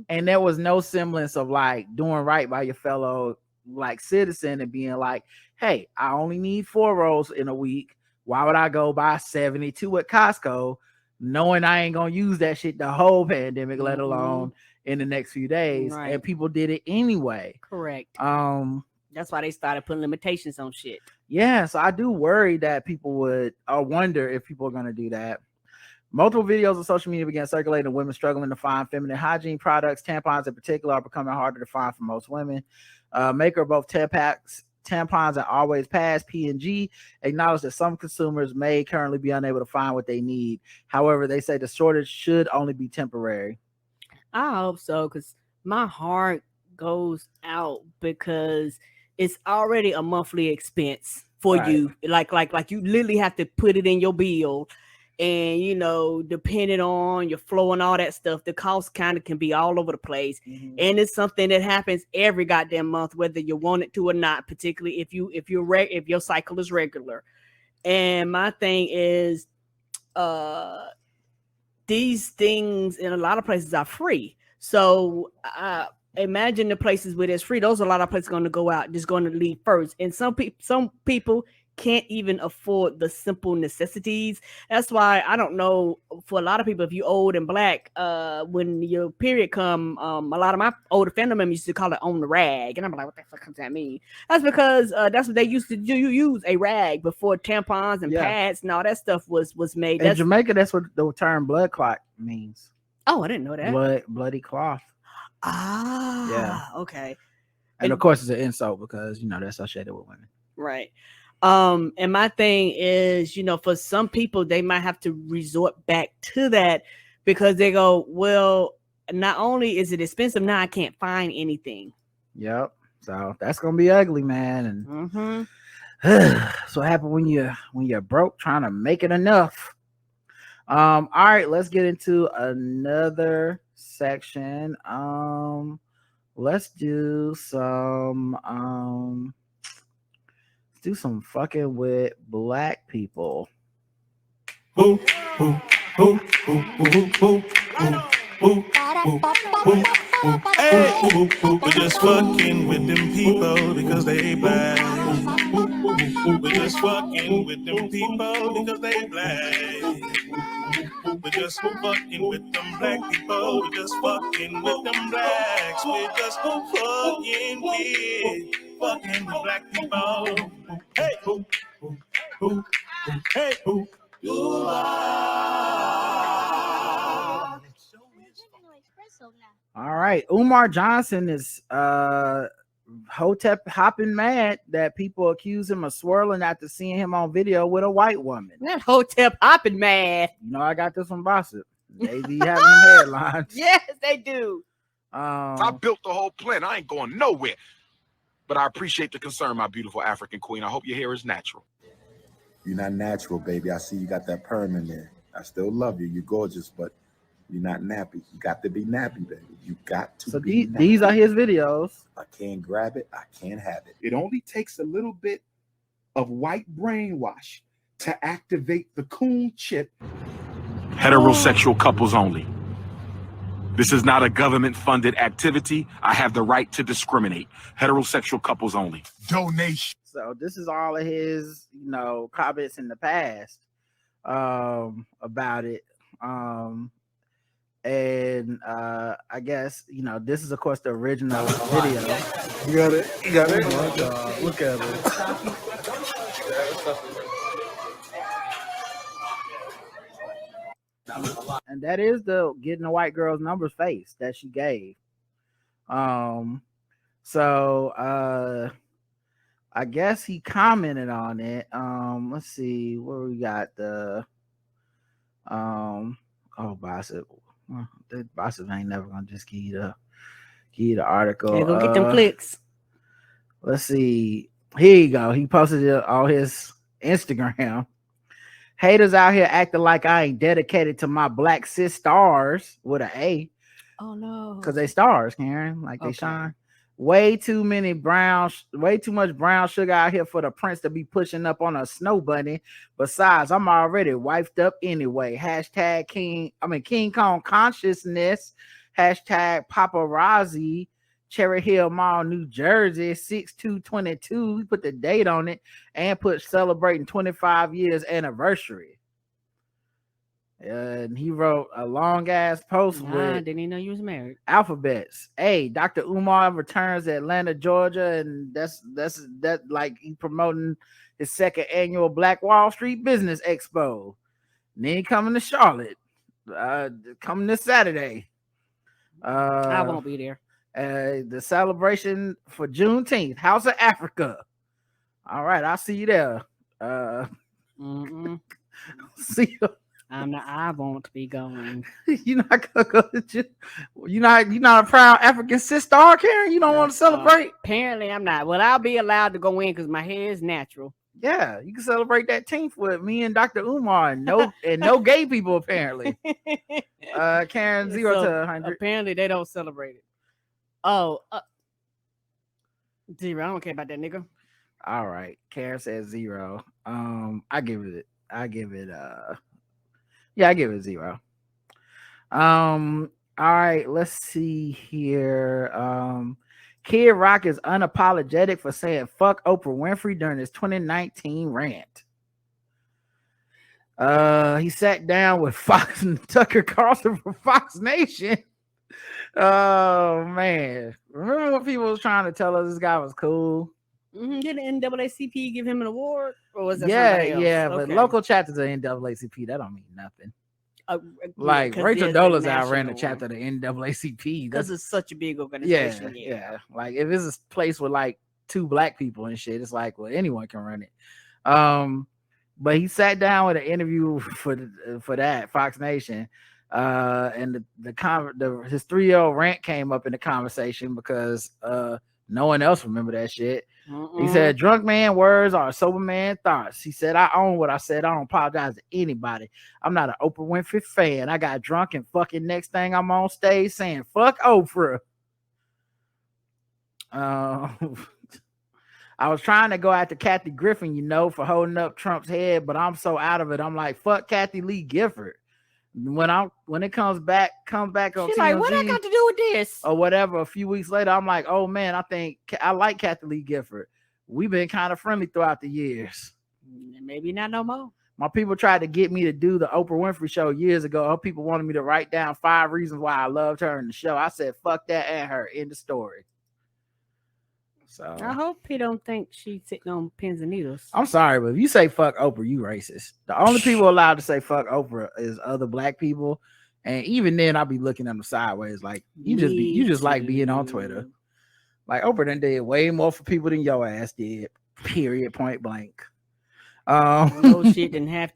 and there was no semblance of like doing right by your fellow like citizen and being like, hey, I only need 4 rolls in a week, Why would I go buy 72 at Costco knowing I ain't gonna use that shit the whole pandemic, let alone in the next few days? Right. And people did it anyway. Correct. That's why they started putting limitations on shit. Yeah, so I do worry that people would, or wonder if people are gonna do that. Multiple videos on social media began circulating of women struggling to find feminine hygiene products. Tampons in particular are becoming harder to find for most women. Maker of both tampons and Always Pass, P&G, acknowledge that some consumers may currently be unable to find what they need. However, they say the shortage should only be temporary. I hope so, because my heart goes out because it's already a monthly expense for you. Like you literally have to put it in your bill. And, you know, depending on your flow and all that stuff, the cost kind of can be all over the place. And it's something that happens every goddamn month, whether you want it to or not, particularly if your cycle is regular. And my thing is, these things in a lot of places are free. So imagine the places where it's free. Those are a lot of places going to go out, just going to leave first. And some people can't even afford the simple necessities. That's why I don't know, for a lot of people, if you're old and black, when your period come, a lot of my older family members used to call it on the rag, and I'm like, what the fuck does that mean? That's because that's what they used to do. You use a rag before tampons and pads and all that stuff was made. In Jamaica, that's what the term blood clot means. Oh, I didn't know that. Bloody cloth. Okay. And of course, it's an insult because, you know, that's associated with women. Right. And my thing is, you know, for some people, they might have to resort back to that because they go, well, not only is it expensive, now I can't find anything. Yep. So that's gonna be ugly, man. And so what happened when you're broke trying to make it enough. All right, let's get into another section. Let's do some fucking with black people. We're just fucking with them people because they black. We're just fucking with them people because they black. We're just fucking with them black people. We're just fucking with them blacks. We're just fucking with black people. Hey, hey, you are. All right, Umar Johnson is Hotep hopping mad that people accuse him of swirling after seeing him on video with a white woman. That Hotep hopping mad. You know, I got this from Gossip. They be having them headlines. Yes, they do. I built the whole plan. I ain't going nowhere. But I appreciate the concern, my beautiful African queen. I hope your hair is natural. You're not natural, baby. I see you got that perm in there. I still love you. You're gorgeous, but you're not nappy. You got to be nappy, baby. You got to be nappy. These are his videos. I can't grab it. I can't have it. It only takes a little bit of white brainwash to activate the coon chip. Heterosexual couples only. This is not a government-funded activity. I have the right to discriminate. Heterosexual couples only. Donation. So this is all of his, you know, comments in the past about it. And I guess, you know, this is of course the original video. You got it. You got it. Oh my God, look at it. And that is the getting the white girl's numbers face that she gave. So I guess he commented on it. Let's see where we got the Bossip. Bossip ain't never gonna just give you the article. They're gonna get them clicks. Let's see. Here you go. He posted it on his Instagram. Haters out here acting like I ain't dedicated to my black cis stars with an A. Oh no. Because they stars, Karen. Like they shine. Way too much brown sugar out here for the prince to be pushing up on a snow bunny. Besides, I'm already wifed up anyway. Hashtag King Kong consciousness. Hashtag paparazzi. Cherry Hill Mall, New Jersey, 6/2/22. He put the date on it and put celebrating 25 years anniversary. And he wrote a long ass post with didn't even know you was married. alphabets. Hey, Dr. Umar returns to Atlanta, Georgia, and that's like he promoting his second annual Black Wall Street Business Expo. And then he coming to Charlotte, coming this Saturday. I won't be there. The celebration for Juneteenth, House of Africa. All right, I'll see you there. See you. I won't be going. You're not gonna go to you're not a proud African sister, Karen. You don't want to celebrate. Apparently, I'm not. Well, I'll be allowed to go in because my hair is natural. Yeah, you can celebrate that 10th with me and Dr. Umar and no gay people apparently. Karen, 0 to 100. Apparently, they don't celebrate it. Oh, 0. I don't care about that nigga. All right, Karen says 0. I give it 0. All right, let's see here. Kid Rock is unapologetic for saying fuck Oprah Winfrey during his 2019 rant. He sat down with Fox and Tucker Carlson for Fox Nation. Oh man, remember when people was trying to tell us this guy was cool? Did the NAACP give him an award, or was that yeah? But local chapters of NAACP, that don't mean nothing. Like Rachel Dolezal outran the chapter of the NAACP because it's such a big organization. Yeah. Like if it's a place with like 2 black people and shit, it's like, well, anyone can run it. But he sat down with an interview for that Fox Nation. And his 3-year-old rant came up in the conversation because no one else remember that shit. He said, drunk man words are sober man thoughts. He said, I own what I said. I don't apologize to anybody. I'm not an Oprah Winfrey fan. I got drunk and fucking next thing I'm on stage saying, fuck Oprah. I was trying to go after Kathy Griffin, for holding up Trump's head, but I'm so out of it. I'm like, fuck Kathy Lee Gifford. When it comes back on she's TMZ, like, what I got to do with this or whatever, a few weeks later, I'm like, oh man, I think I like Kathy Lee Gifford. We've been kind of friendly throughout the years. Maybe not no more. My people tried to get me to do the Oprah Winfrey show years ago. Her people wanted me to write down 5 reasons why I loved her in the show. I said, fuck that and her. End the story. So I hope he don't think she's sitting on pins and needles. I'm sorry, but if you say fuck Oprah, you racist. The only people allowed to say fuck Oprah is other black people, and even then, I'll be looking at them sideways, like you just like being on Twitter. Like Oprah done did way more for people than your ass did. Period. Point blank. No shit than half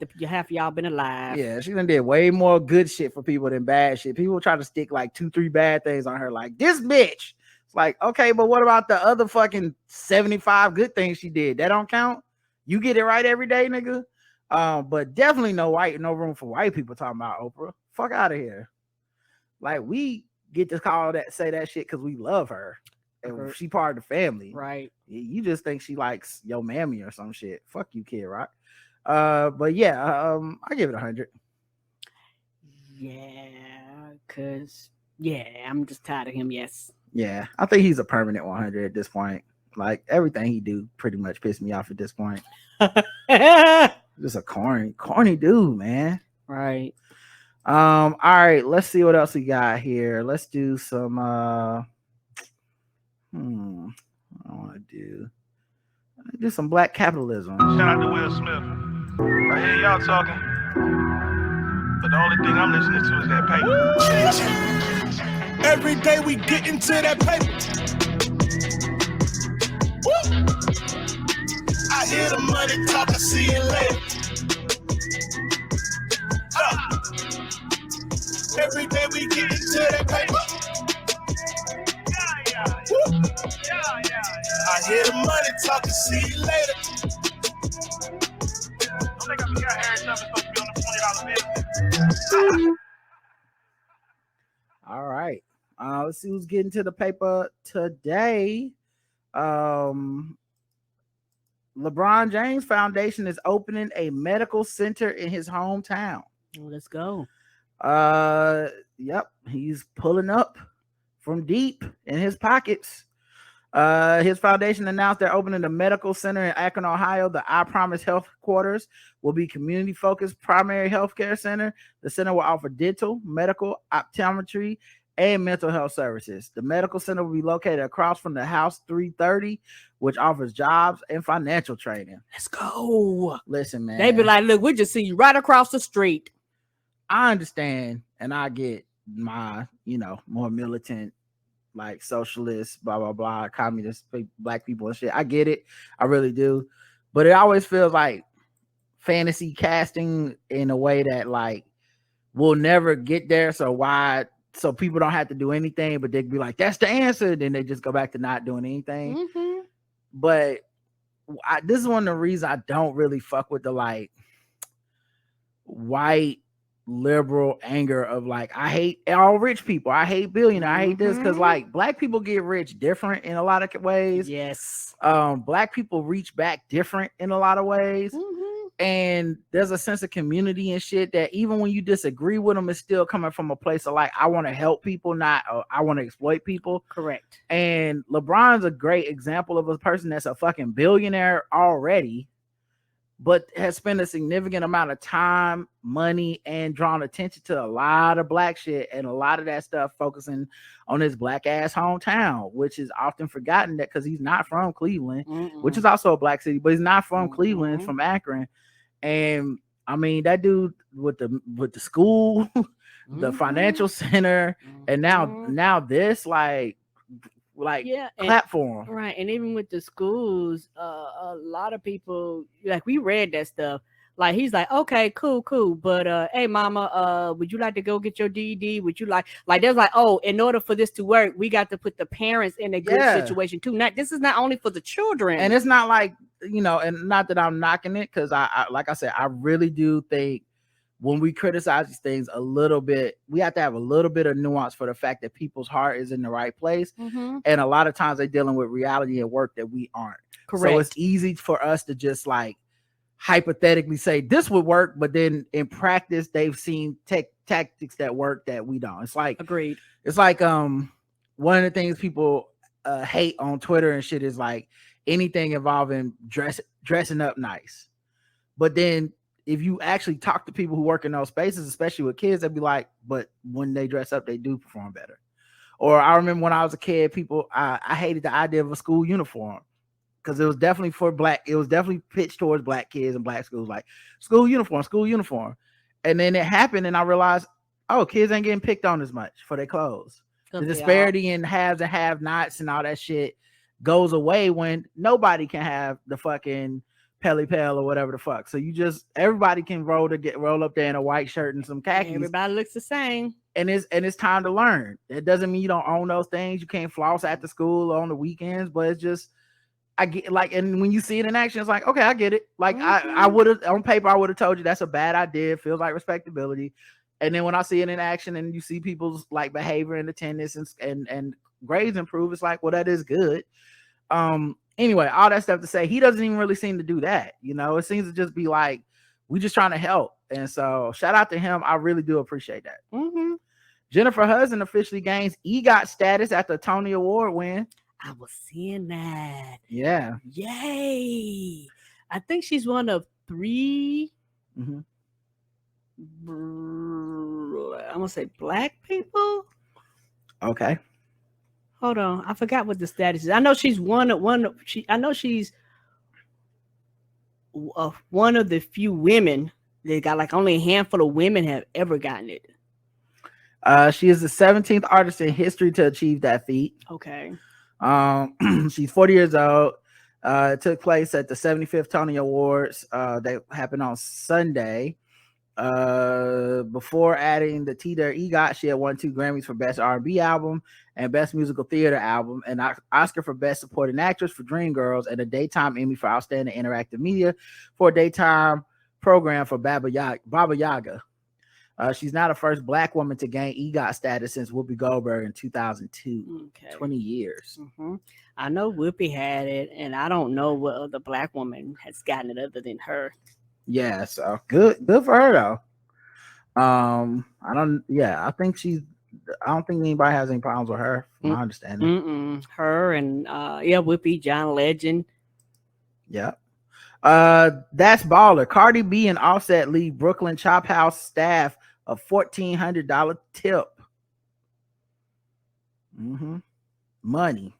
y'all been alive. Yeah, she done did way more good shit for people than bad shit. People try to stick like 2-3 bad things on her, like this bitch. It's like, okay, but what about the other fucking 75 good things she did? That don't count. You get it right every day, nigga. But definitely no room for white people talking about Oprah. Fuck out of here. Like we get to say that shit because we love her and she part of the family, right? You just think she likes your mammy or some shit. Fuck you, Kid Rock. But yeah, I give it 100. Yeah, I'm just tired of him. Yes. Yeah, I think he's a permanent 100 at this point. Like everything he do pretty much pissed me off at this point. Just a corny dude, man. Right. All right, let's see what else we got here. Let's do some I want to do some black capitalism. Shout out to Will Smith. I hear y'all talking, but the only thing I'm listening to is that paper. Every day we get into that paper. Woo! I hear the money talk, I see you later. Every day we get into that paper. Woo! I hear the money talk, I see you later. Don't think I forgot Harry Trump's supposed to be on the $20 bill. All right. Let's see who's getting to the paper today. LeBron James Foundation is opening a medical center in his hometown. Let's go. Yep, he's pulling up from deep in his pockets. His foundation announced they're opening a medical center in Akron, Ohio. The I Promise Headquarters will be community-focused primary health care center. The center will offer dental, medical, optometry, and mental health services. The medical center will be located across from the House 330, which offers jobs and financial training. Let's go. Listen, man. They be like, look, we just see you right across the street. I understand, and I get my, more militant, like socialist, blah, blah, blah, communist, black people and shit. I get it. I really do. But it always feels like fantasy casting in a way that, like, we'll never get there. So people don't have to do anything, but they'd be like, that's the answer. Then they just go back to not doing anything. Mm-hmm. But this is one of the reasons I don't really fuck with the, like, white liberal anger of, like, I hate all rich people. I hate billionaires. I hate this because, like, black people get rich different in a lot of ways. Yes. Black people reach back different in a lot of ways. Mm-hmm. And there's a sense of community and shit that even when you disagree with them, it's still coming from a place of, like, I want to help people, not I want to exploit people. Correct. And LeBron's a great example of a person that's a fucking billionaire already, but has spent a significant amount of time, money, and drawn attention to a lot of black shit, and a lot of that stuff focusing on his black ass hometown, which is often forgotten that because he's not from Cleveland, which is also a black city, but he's not from Cleveland, from Akron. And I mean, that dude with the school, the financial center, and now this, like yeah, clap for him. Right. And even with the schools, a lot of people, like, we read that stuff. Like, he's like, okay, cool. But hey, mama, would you like to go get your DD? Would you like there's like, oh, in order for this to work, we got to put the parents in a good situation too. This is not only for the children. And it's not like, and not that I'm knocking it, because I like I said, I really do think when we criticize these things a little bit, we have to have a little bit of nuance for the fact that people's heart is in the right place. Mm-hmm. And a lot of times they're dealing with reality and work that we aren't. Correct. So it's easy for us to just, like, hypothetically say this would work, but then in practice they've seen tactics that work that we don't. It's like, agreed. It's like one of the things people hate on Twitter and shit is, like, anything involving dressing up nice. But then if you actually talk to people who work in those spaces, especially with kids, they'd be like, but when they dress up, they do perform better. Or I remember when I was a kid, I hated the idea of a school uniform because it was definitely for black. It was definitely pitched towards black kids and black schools, like school uniform. And then it happened, and I realized, oh, kids ain't getting picked on as much for their clothes. The disparity in haves and have-nots and all that shit goes away when nobody can have the fucking Pelly Pal or whatever the fuck. So everybody can roll up there in a white shirt and some khakis. Everybody looks the same. And it's time to learn. It doesn't mean you don't own those things. You can't floss after school or on the weekends, but it's just, I get, like, and when you see it in action, it's like, okay, I get it. Like, I would have, on paper, I would have told you that's a bad idea. It feels like respectability. And then when I see it in action and you see people's, like, behavior and attendance and grades improve, it's like, well, that is good. Anyway, all that stuff to say, he doesn't even really seem to do that. It seems to just be like, we just trying to help. And so shout out to him. I really do appreciate that. Mm-hmm. Jennifer Hudson officially gains EGOT status after a Tony Award win. I was seeing that. Yeah. Yay. I think she's one of 3. Mm-hmm. I'm going to say black people. Okay. Hold on, I forgot what the status is. I know she's one of the few women that got, like, only a handful of women have ever gotten it. She is the 17th artist in history to achieve that feat. Okay. She's 40 years old. It took place at the 75th Tony Awards. That happened on Sunday. Before adding the T there EGOT, she had won 2 Grammys for Best R&B Album and Best Musical Theater Album, and Oscar for Best Supporting Actress for Dreamgirls, and a Daytime Emmy for Outstanding Interactive Media for a daytime program for Baba Yaga. She's now the first black woman to gain EGOT status since Whoopi Goldberg in 2002. Okay. 20 years. Mm-hmm. I know Whoopi had it, and I don't know what other black woman has gotten it other than her. Yeah, so good for her though. I think she's I don't think anybody has any problems with her, from my understanding. Her and Whoopi, John Legend. Yeah. That's baller. Cardi B and Offset leave Brooklyn Chop House staff a $1,400 tip. Money.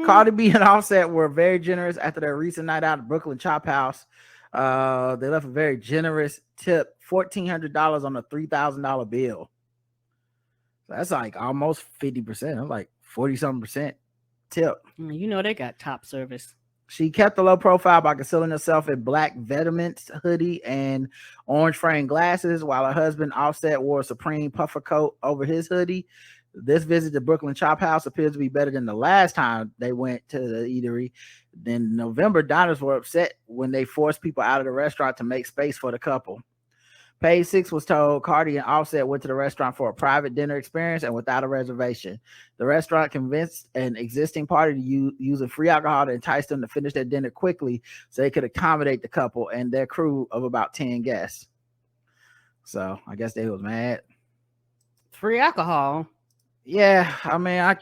Cardi B and Offset were very generous after their recent night out at Brooklyn Chop House. They left a very generous tip, $1,400 on a $3,000 bill. That's like almost 50%. I'm like 40-something% tip. You know they got top service. She kept a low profile by concealing herself in black Vetements hoodie and orange frame glasses, while her husband Offset wore a Supreme puffer coat over his hoodie. This visit to Brooklyn Chop House appears to be better than the last time they went to the eatery. In November, diners were upset when they forced people out of the restaurant to make space for the couple. Page 6 was told Cardi and Offset went to the restaurant for a private dinner experience and without a reservation. The restaurant convinced an existing party to use a free alcohol to entice them to finish their dinner quickly so they could accommodate the couple and their crew of about 10 guests. So I guess they was mad. Free alcohol. Yeah, I mean, I'm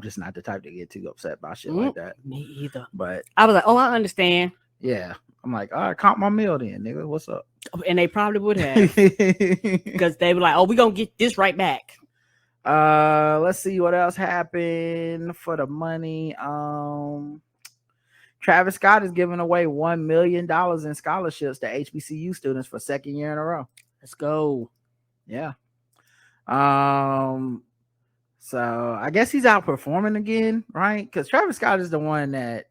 just not the type to get too upset by shit like that. Me either. But I was like, oh, I understand. Yeah. I'm like, all right, count my meal then, nigga. What's up? And they probably would have. Because they were like, oh, we're going to get this right back. Let's see what else happened for the money. Travis Scott is giving away $1 million in scholarships to HBCU students for second year in a row. Let's go. Yeah. So I guess he's outperforming again, right? Because Travis Scott is the one that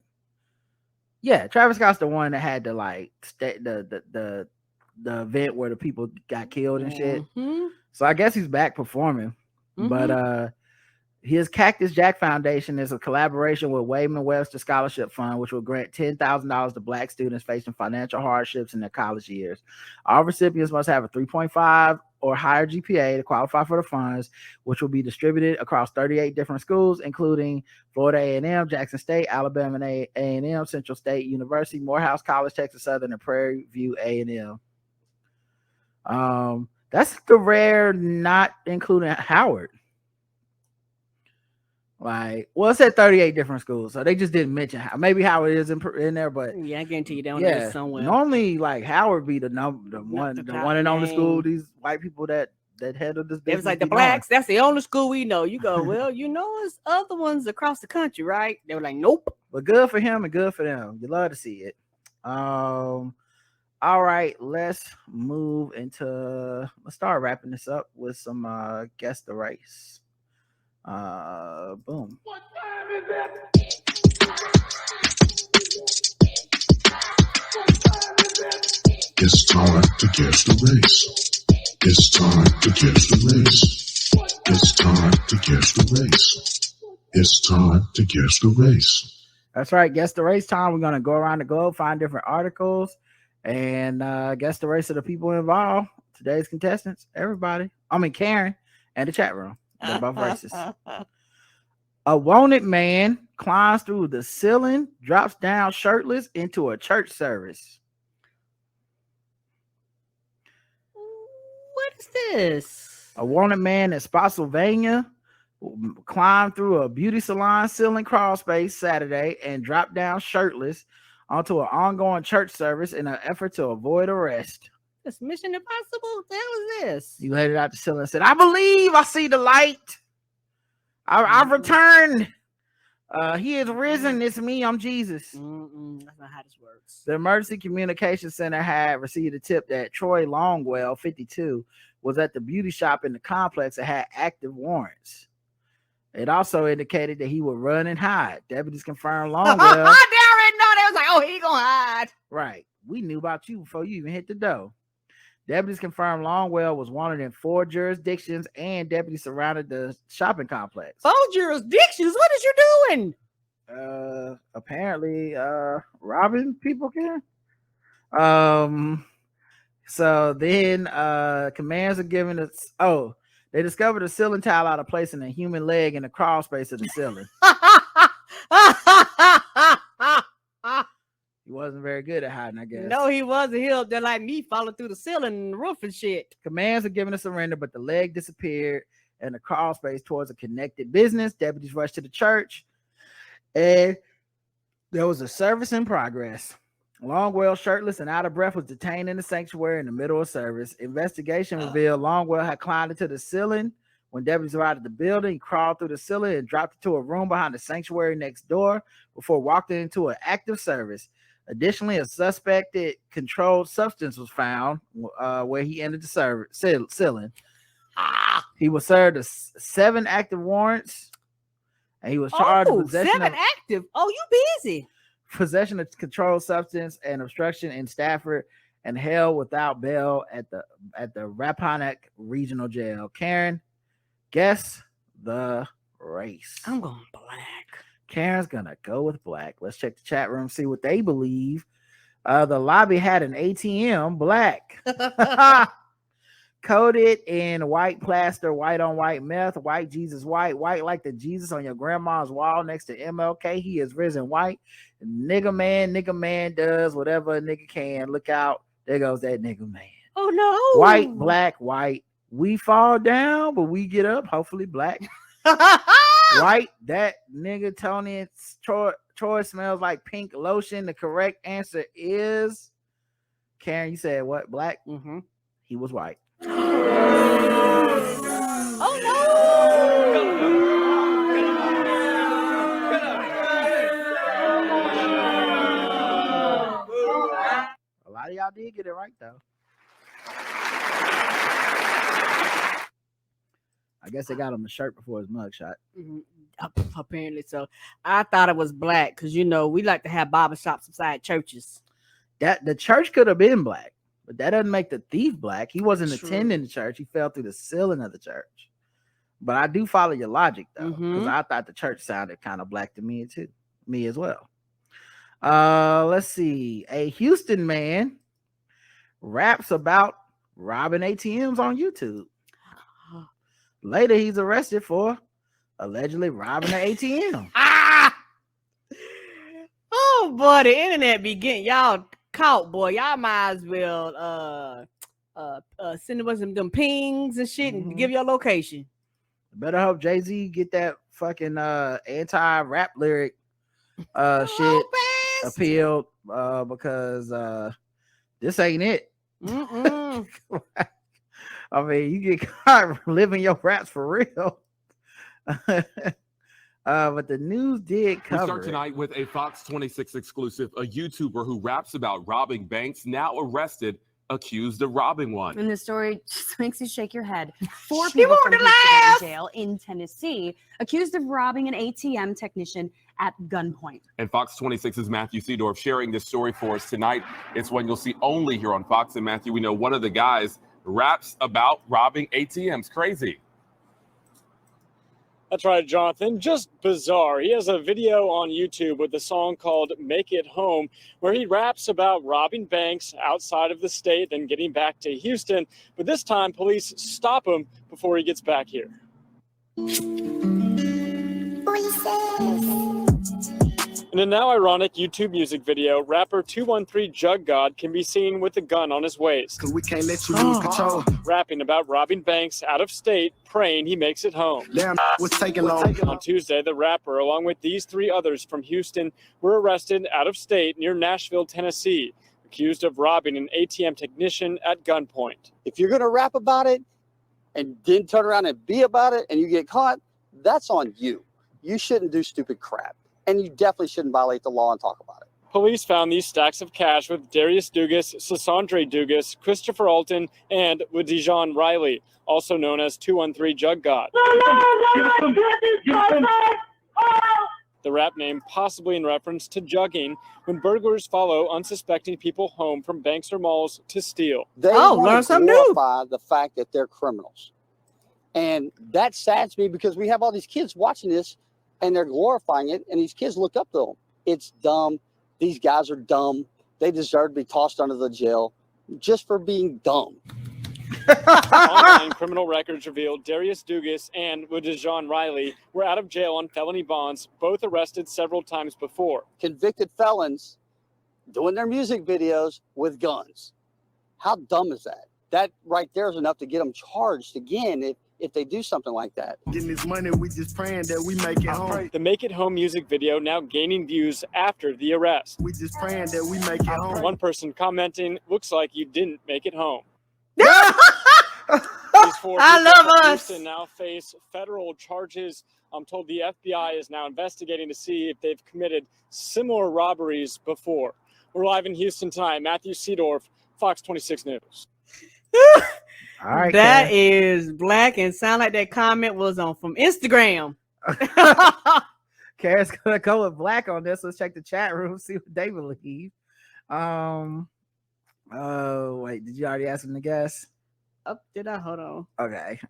Travis Scott's the one that had to like the event where the people got killed and shit. So I guess he's back performing. But his Cactus Jack Foundation is a collaboration with Wayman Webster Scholarship Fund, which will grant $10,000 to Black students facing financial hardships in their college years. All recipients must have a 3.5 or higher GPA to qualify for the funds, which will be distributed across 38 different schools, including Florida A&M, Jackson State, Alabama A&M, Central State University, Morehouse College, Texas Southern, and Prairie View A&M. That's the rare, not including Howard. Like, well, it's at 38 different schools, so they just didn't mention how. Maybe Howard is in there, but yeah, I guarantee you down there somewhere. Normally, like Howard be the one and only school. These white people that head of this business. It was like the blacks. That's the only school we know. You go, well, you know, there's other ones across the country, right? They were like, nope. But good for him and good for them. You love to see it. All right, let's start wrapping this up with some Guess the Race. Boom. What time is it? It's time to guess the race. It's time to guess the race. It's time to guess the race. It's time to guess the race. That's right. Guess the race time. We're going to go around the globe, find different articles, and guess the race of the people involved. Today's contestants, everybody. Karen and the chat room. They're both racist. A wanted man climbs through the ceiling, drops down shirtless into a church service. What is this? A wanted man in Spotsylvania climbed through a beauty salon ceiling crawl space Saturday and dropped down shirtless onto an ongoing church service in an effort to avoid arrest. It's Mission Impossible. What the hell is this? You headed out the ceiling and said, I believe I see the light. I've returned. He is risen. It's me. I'm Jesus. That's not how this works. The Emergency Communications Center had received a tip that Troy Longwell, 52, was at the beauty shop in the complex and had active warrants. It also indicated that he would run and hide. Deputies confirmed Longwell. They already know. They was like, oh, he gonna hide. Right. We knew about you before you even hit the door. Deputies confirmed Longwell was wanted in 4 jurisdictions, and deputies surrounded the shopping complex. 4 jurisdictions? What is you doing? Apparently, robbing people can. So then, commands are given. They discovered a ceiling tile out of place and a human leg in the crawl space of the ceiling. wasn't very good at hiding, I guess. No, he wasn't. He up there like me, falling through the ceiling and the roof and shit. Commands are given to surrender, but the leg disappeared and the crawl space towards a connected business. Deputies rushed to the church, and there was a service in progress. Longwell, shirtless and out of breath, was detained in the sanctuary in the middle of service. Investigation revealed Longwell had climbed into the ceiling. When deputies arrived at the building, he crawled through the ceiling and dropped into a room behind the sanctuary next door before walking into an active service. Additionally, a suspected controlled substance was found where he entered the ceiling. He was served 7 active warrants, and he was charged with possession of active. Oh, you busy. Possession of controlled substance and obstruction in Stafford, and held without bail at the Rappahannock Regional Jail. Karen, guess the race. I'm going black. Karen's gonna go with black. Let's check the chat room, see what they believe. The lobby had an ATM, black. Coated in white plaster, white on white meth, white Jesus white like the Jesus on your grandma's wall next to MLK. He is risen white. Nigga man does whatever a nigga can. Look out. There goes that nigga man. Oh no. White, black, white. We fall down, but we get up. Hopefully black. White, that nigga Tony and Troy smells like pink lotion. The correct answer is Karen, you said what? Black? Mm-hmm. He was white. Oh no! A lot of y'all did get it right though. I guess they got him a shirt before his mugshot. Mm-hmm. Apparently so. I thought it was black because we like to have barbershops inside churches. That the church could have been black, but that doesn't make the thief black. He wasn't attending the church. He fell through the ceiling of the church. But I do follow your logic though, because I thought the church sounded kind of black to me too. Me as well. Let's see. A Houston man raps about robbing ATMs on YouTube. Later, he's arrested for allegedly robbing an ATM. Oh boy, the internet be getting y'all caught, boy. Y'all might as well send us them pings and shit and give your location. Better hope Jay-Z get that fucking anti-rap lyric shit appealed because this ain't it. I mean, you get caught living your raps for real. But the news did cover. We start tonight with a Fox 26 exclusive. A YouTuber who raps about robbing banks now arrested, accused of robbing one. And the story just makes you shake your head. 4 people from Houston jail in Tennessee accused of robbing an ATM technician at gunpoint. And Fox 26's Matthew Seedorf sharing this story for us tonight. It's one you'll see only here on Fox. And Matthew, we know one of the guys raps about robbing ATMs. Crazy. That's right, Jonathan. Just bizarre. He has a video on YouTube with a song called Make It Home, where he raps about robbing banks outside of the state, then getting back to Houston. But this time, police stop him before he gets back here. In a now ironic YouTube music video, rapper 213 Jug God can be seen with a gun on his waist. Cause we can't let you lose control. Rapping about robbing banks out of state, praying he makes it home. Damn, what's taking long? On Tuesday, the rapper, along with these 3 others from Houston, were arrested out of state near Nashville, Tennessee, accused of robbing an ATM technician at gunpoint. If you're going to rap about it and then turn around and be about it and you get caught, that's on you. You shouldn't do stupid crap. And you definitely shouldn't violate the law and talk about it. Police found these stacks of cash with Darius Dugas, Sassandre Dugas, Christopher Alton, and with Dijon Riley, also known as 213 Jug God. The rap name possibly in reference to jugging, when burglars follow unsuspecting people home from banks or malls to steal. They learn something new. Glorify the fact that they're criminals. And that saddens me because we have all these kids watching this and they're glorifying it, and these kids look up to them. It's dumb. These guys are dumb. They deserve to be tossed under the jail just for being dumb. Online criminal records revealed Darius Dugas and Dijon Riley were out of jail on felony bonds, both arrested several times before. Convicted felons doing their music videos with guns. How dumb is that? That right there is enough to get them charged again if they do something like that. Getting this money, we just praying that we make it home. The Make It Home music video now gaining views after the arrest. We just praying that we make it home. One person commenting, looks like you didn't make it home. These four I people love from us. Houston now face federal charges. I'm told the FBI is now investigating to see if they've committed similar robberies before. We're live in Houston tonight. Matthew Seedorf, Fox 26 News. All right, That Karen. is black and sound like that comment was on from Instagram. Karen's gonna go with black on this. Let's check the chat room, see what they believe. Oh wait, did you already ask him to guess? Oh, did I? Hold on. Okay.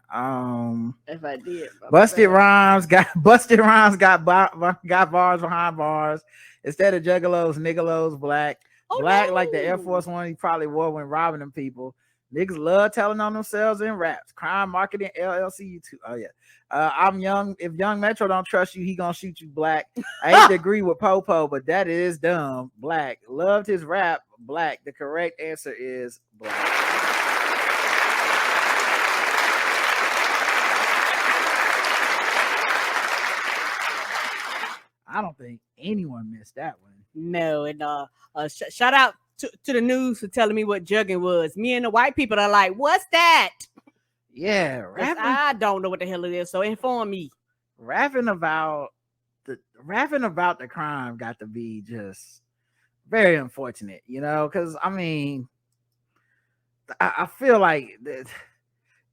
If I did, Busted Rhymes got bars behind bars. Instead of juggalos, niggalos, black. Black like the Air Force One he probably wore when robbing them people. Niggas love telling on themselves in raps. Crime marketing LLC YouTube. Oh yeah. I'm young. If Young Metro don't trust you, he gonna shoot you, black. I hate to agree with Popo, but that is dumb. Black. Loved his rap. Black. The correct answer is black. I don't think anyone missed that one. No, and shout out to the news for telling me what jugging was. Me and the white people are like, what's that? Yeah, 'Cause rapping. I don't know what the hell it is, so inform me. Rapping about the crime got to be just very unfortunate, you know, because I mean, I feel like that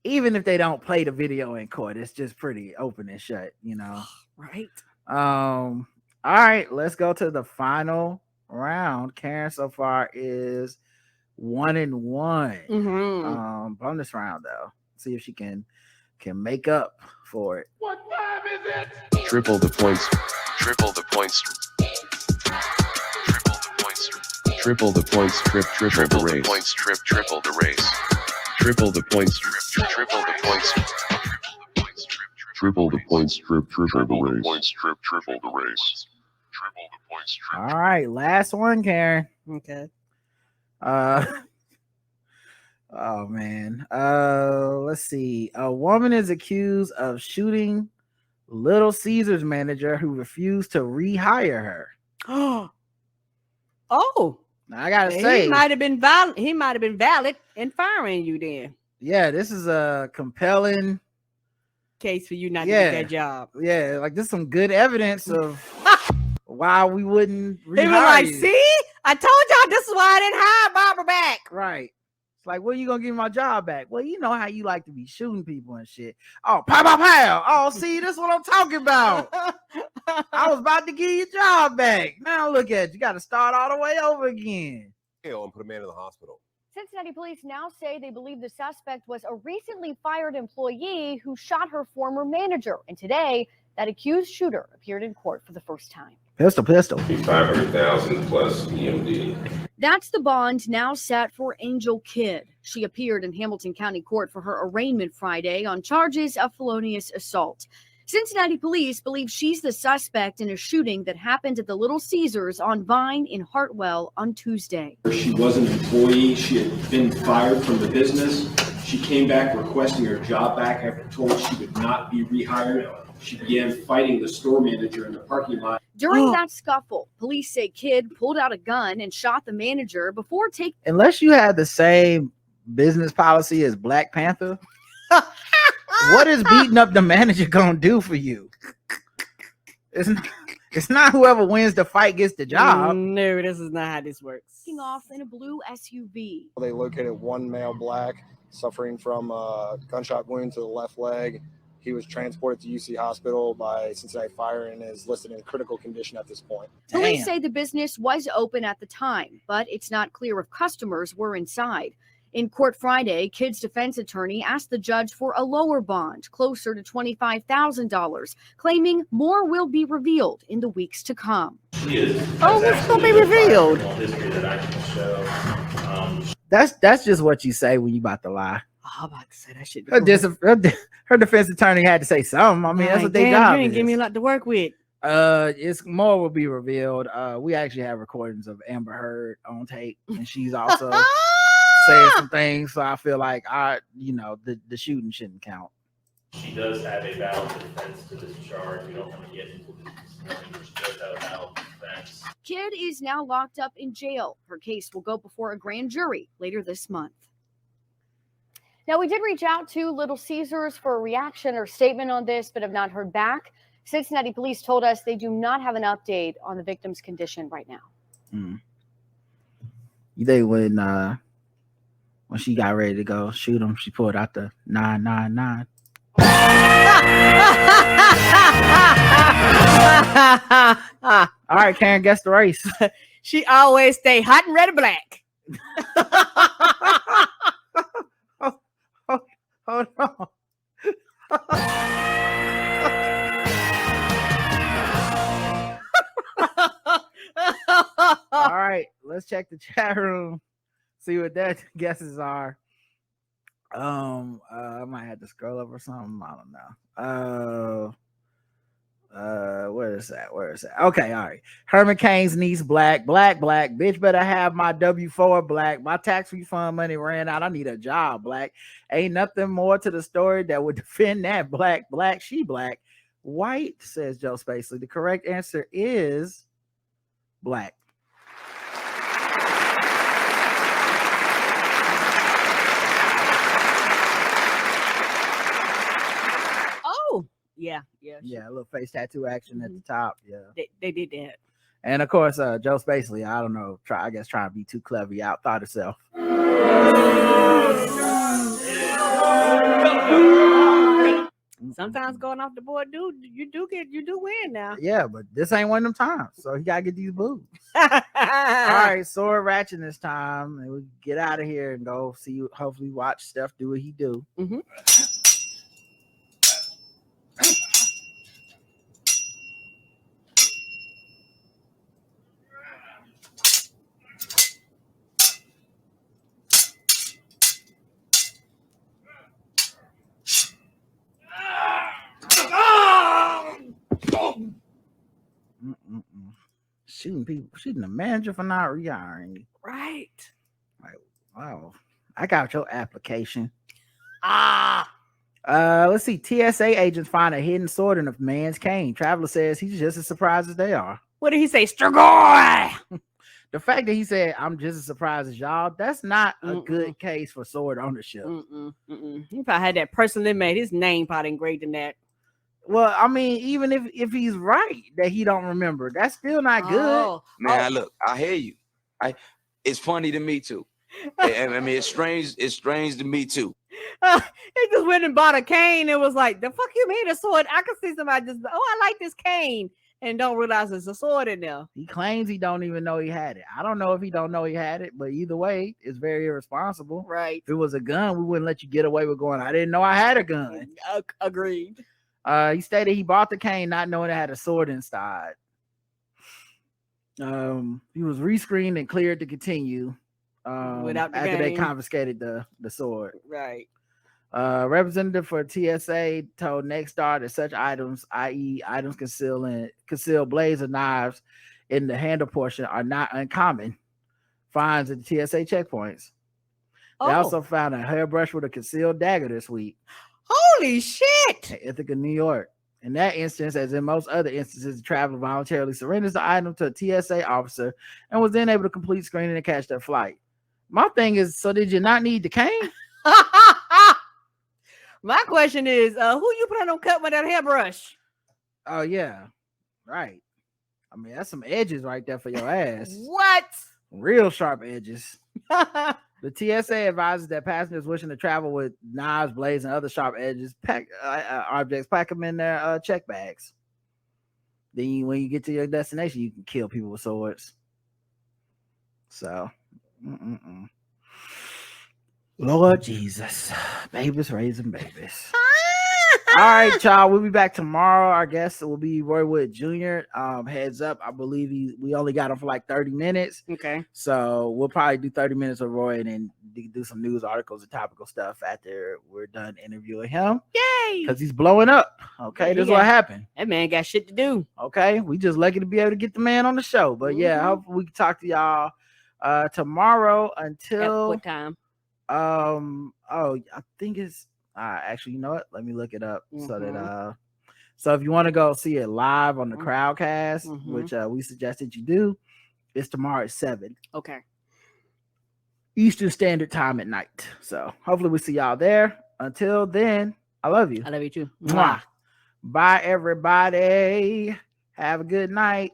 even if they don't play the video in court, it's just pretty open and shut, you know. Right. All right, let's go to the final round. Karen so far is 1-1. Mm-hmm. Bonus round though. See if she can make up for it. What time is it? Triple the points. Triple the points. Triple the points. Triple the points. Triple the points. Triple the race. Triple the points. Triple the points. Triple the points, triple the race. Triple the race. All right, last one, Karen. Okay. Oh man. Let's see. A woman is accused of shooting Little Caesars manager who refused to rehire her. Oh, Now, I gotta he say, might have been valid. He might have been valid in firing you then. yeah, this is a compelling Case for you not to get that job. Yeah, like this is some good evidence of why we wouldn't rehire They were like, you. see, I told y'all this is why I didn't hire Barbara back. Right. It's like, when you gonna give me my job back? Well, you know how you like to be shooting people and shit. Oh, pow, pow, pow. Oh, see, this is what I'm talking about. I was about to give you your job back. Now look at you. You got to start all the way over again. And put a man in the hospital. Cincinnati police now say they believe the suspect was a recently fired employee who shot her former manager. And today, that accused shooter appeared in court for the first time. Pistol. $500,000 plus EMD. That's the bond now set for Angel Kidd. She appeared in Hamilton County Court for her arraignment Friday on charges of felonious assault. Cincinnati police believe she's the suspect in a shooting that happened at the Little Caesars on Vine in Hartwell on Tuesday. She was an employee. She had been fired from the business. She came back requesting her job back after told she would not be rehired. She began fighting the store manager in the parking lot. During that scuffle, police say Kidd pulled out a gun and shot the manager before taking. Unless you had the same business policy as Black Panther, what is beating up the manager gonna do for you? It's not whoever wins the fight gets the job. No, this is not how this works. Off in a blue SUV. They located one male black suffering from a gunshot wound to the left leg. He was transported to UC Hospital by Cincinnati Fire and is listed in critical condition at this point. Police say the business was open at the time, but it's not clear if customers were inside. In court Friday, Kidd's defense attorney asked the judge for a lower bond, closer to $25,000, claiming more will be revealed in the weeks to come. Oh, what's going to be revealed? That's just what you say when you about to lie. Oh, I'm about to say that shit. Her defense attorney had to say something. I mean, that's what they Damn, job you didn't is. give me a lot to work with. It's more will be revealed. We actually have recordings of Amber Heard on tape, and she's also saying some things. So I feel like the shooting shouldn't count. She does have a valid defense to this charge. We don't want to get into this morning, but she does have a valid defense. Kid is now locked up in jail. Her case will go before a grand jury later this month. Now, we did reach out to Little Caesars for a reaction or statement on this, but have not heard back. Cincinnati police told us they do not have an update on the victim's condition right now. You think when she got ready to go shoot him, she pulled out the 999? All right, Karen, guess the race. She always stay hot and red and black. Hold on. All right, let's check the chat room, see what their guesses are. I might have to scroll up or something. I don't know. Where is that? Okay, all right. Herman Cain's niece, black. Bitch better have my W-4, black. My tax refund money ran out. I need a job, black. Ain't nothing more to the story that would defend that, black. She black. White, says Joe Spacely. The correct answer is black. Yeah. A little face tattoo action at the top. Yeah, they did that. And of course, Joe Spacely, I don't know, trying to be too clever, he outthought herself. Sometimes going off the board, dude, you do win now. Yeah, but this ain't one of them times, so he gotta get these boobs. All right, sword ratchet this time, and we get out of here and go see. Hopefully, watch Steph do what he do. Shooting people, shooting the manager for not rehiring you. Right. Like, wow. I got your application. Let's see. TSA agents find a hidden sword in a man's cane. Traveler says he's just as surprised as they are. What did he say? Strigoi! The fact that he said, I'm just as surprised as y'all, that's not a good case for sword ownership. He probably had that personally made. His name probably engraved in that. Well, I mean, even if he's right that he don't remember, that's still not good. Man, look, I hear you. It's funny to me too. I mean, it's strange to me too. He just went and bought a cane and was like, the fuck you mean a sword? I can see somebody just, I like this cane, and don't realize there's a sword in there. He claims he don't even know he had it. I don't know if he don't know he had it, but either way, it's very irresponsible. Right. If it was a gun, we wouldn't let you get away with going, I didn't know I had a gun. Agreed. He stated he bought the cane not knowing it had a sword inside. He was rescreened and cleared to continue without the after cane. They confiscated the sword. Right. Representative for TSA told Nexstar that such items, i.e. items conceal blades or knives in the handle portion, are not uncommon finds at the TSA checkpoints. They also found a hairbrush with a concealed dagger this week. Holy shit! In Ithaca, New York. In that instance, as in most other instances, the traveler voluntarily surrenders the item to a TSA officer and was then able to complete screening and catch their flight. My thing is, so did you not need the cane? My question is, who you plan on cutting with that hairbrush? Oh, yeah. Right. I mean, that's some edges right there for your ass. What? Real sharp edges. The TSA advises that passengers wishing to travel with knives, blades, and other sharp edges objects, pack them in their check bags. Then when you get to your destination, you can kill people with swords. So, Lord Jesus, babies raising babies. right, y'all. We'll be back tomorrow. Our guest will be Roy Wood Jr. Heads up, I believe we only got him for like 30 minutes. Okay. So we'll probably do 30 minutes of Roy and then do some news articles and topical stuff after we're done interviewing him. Yay! Because he's blowing up. Okay, this is what happened. That man got shit to do. Okay, we just lucky to be able to get the man on the show. But yeah, hopefully we can talk to y'all tomorrow until At what time? I think it's actually, you know what? Let me look it up so that so if you want to go see it live on the Crowdcast, which we suggested you do, it's tomorrow at 7. Okay. Eastern Standard Time at night. So hopefully we see y'all there. Until then, I love you. I love you too. Mwah. Bye, everybody. Have a good night.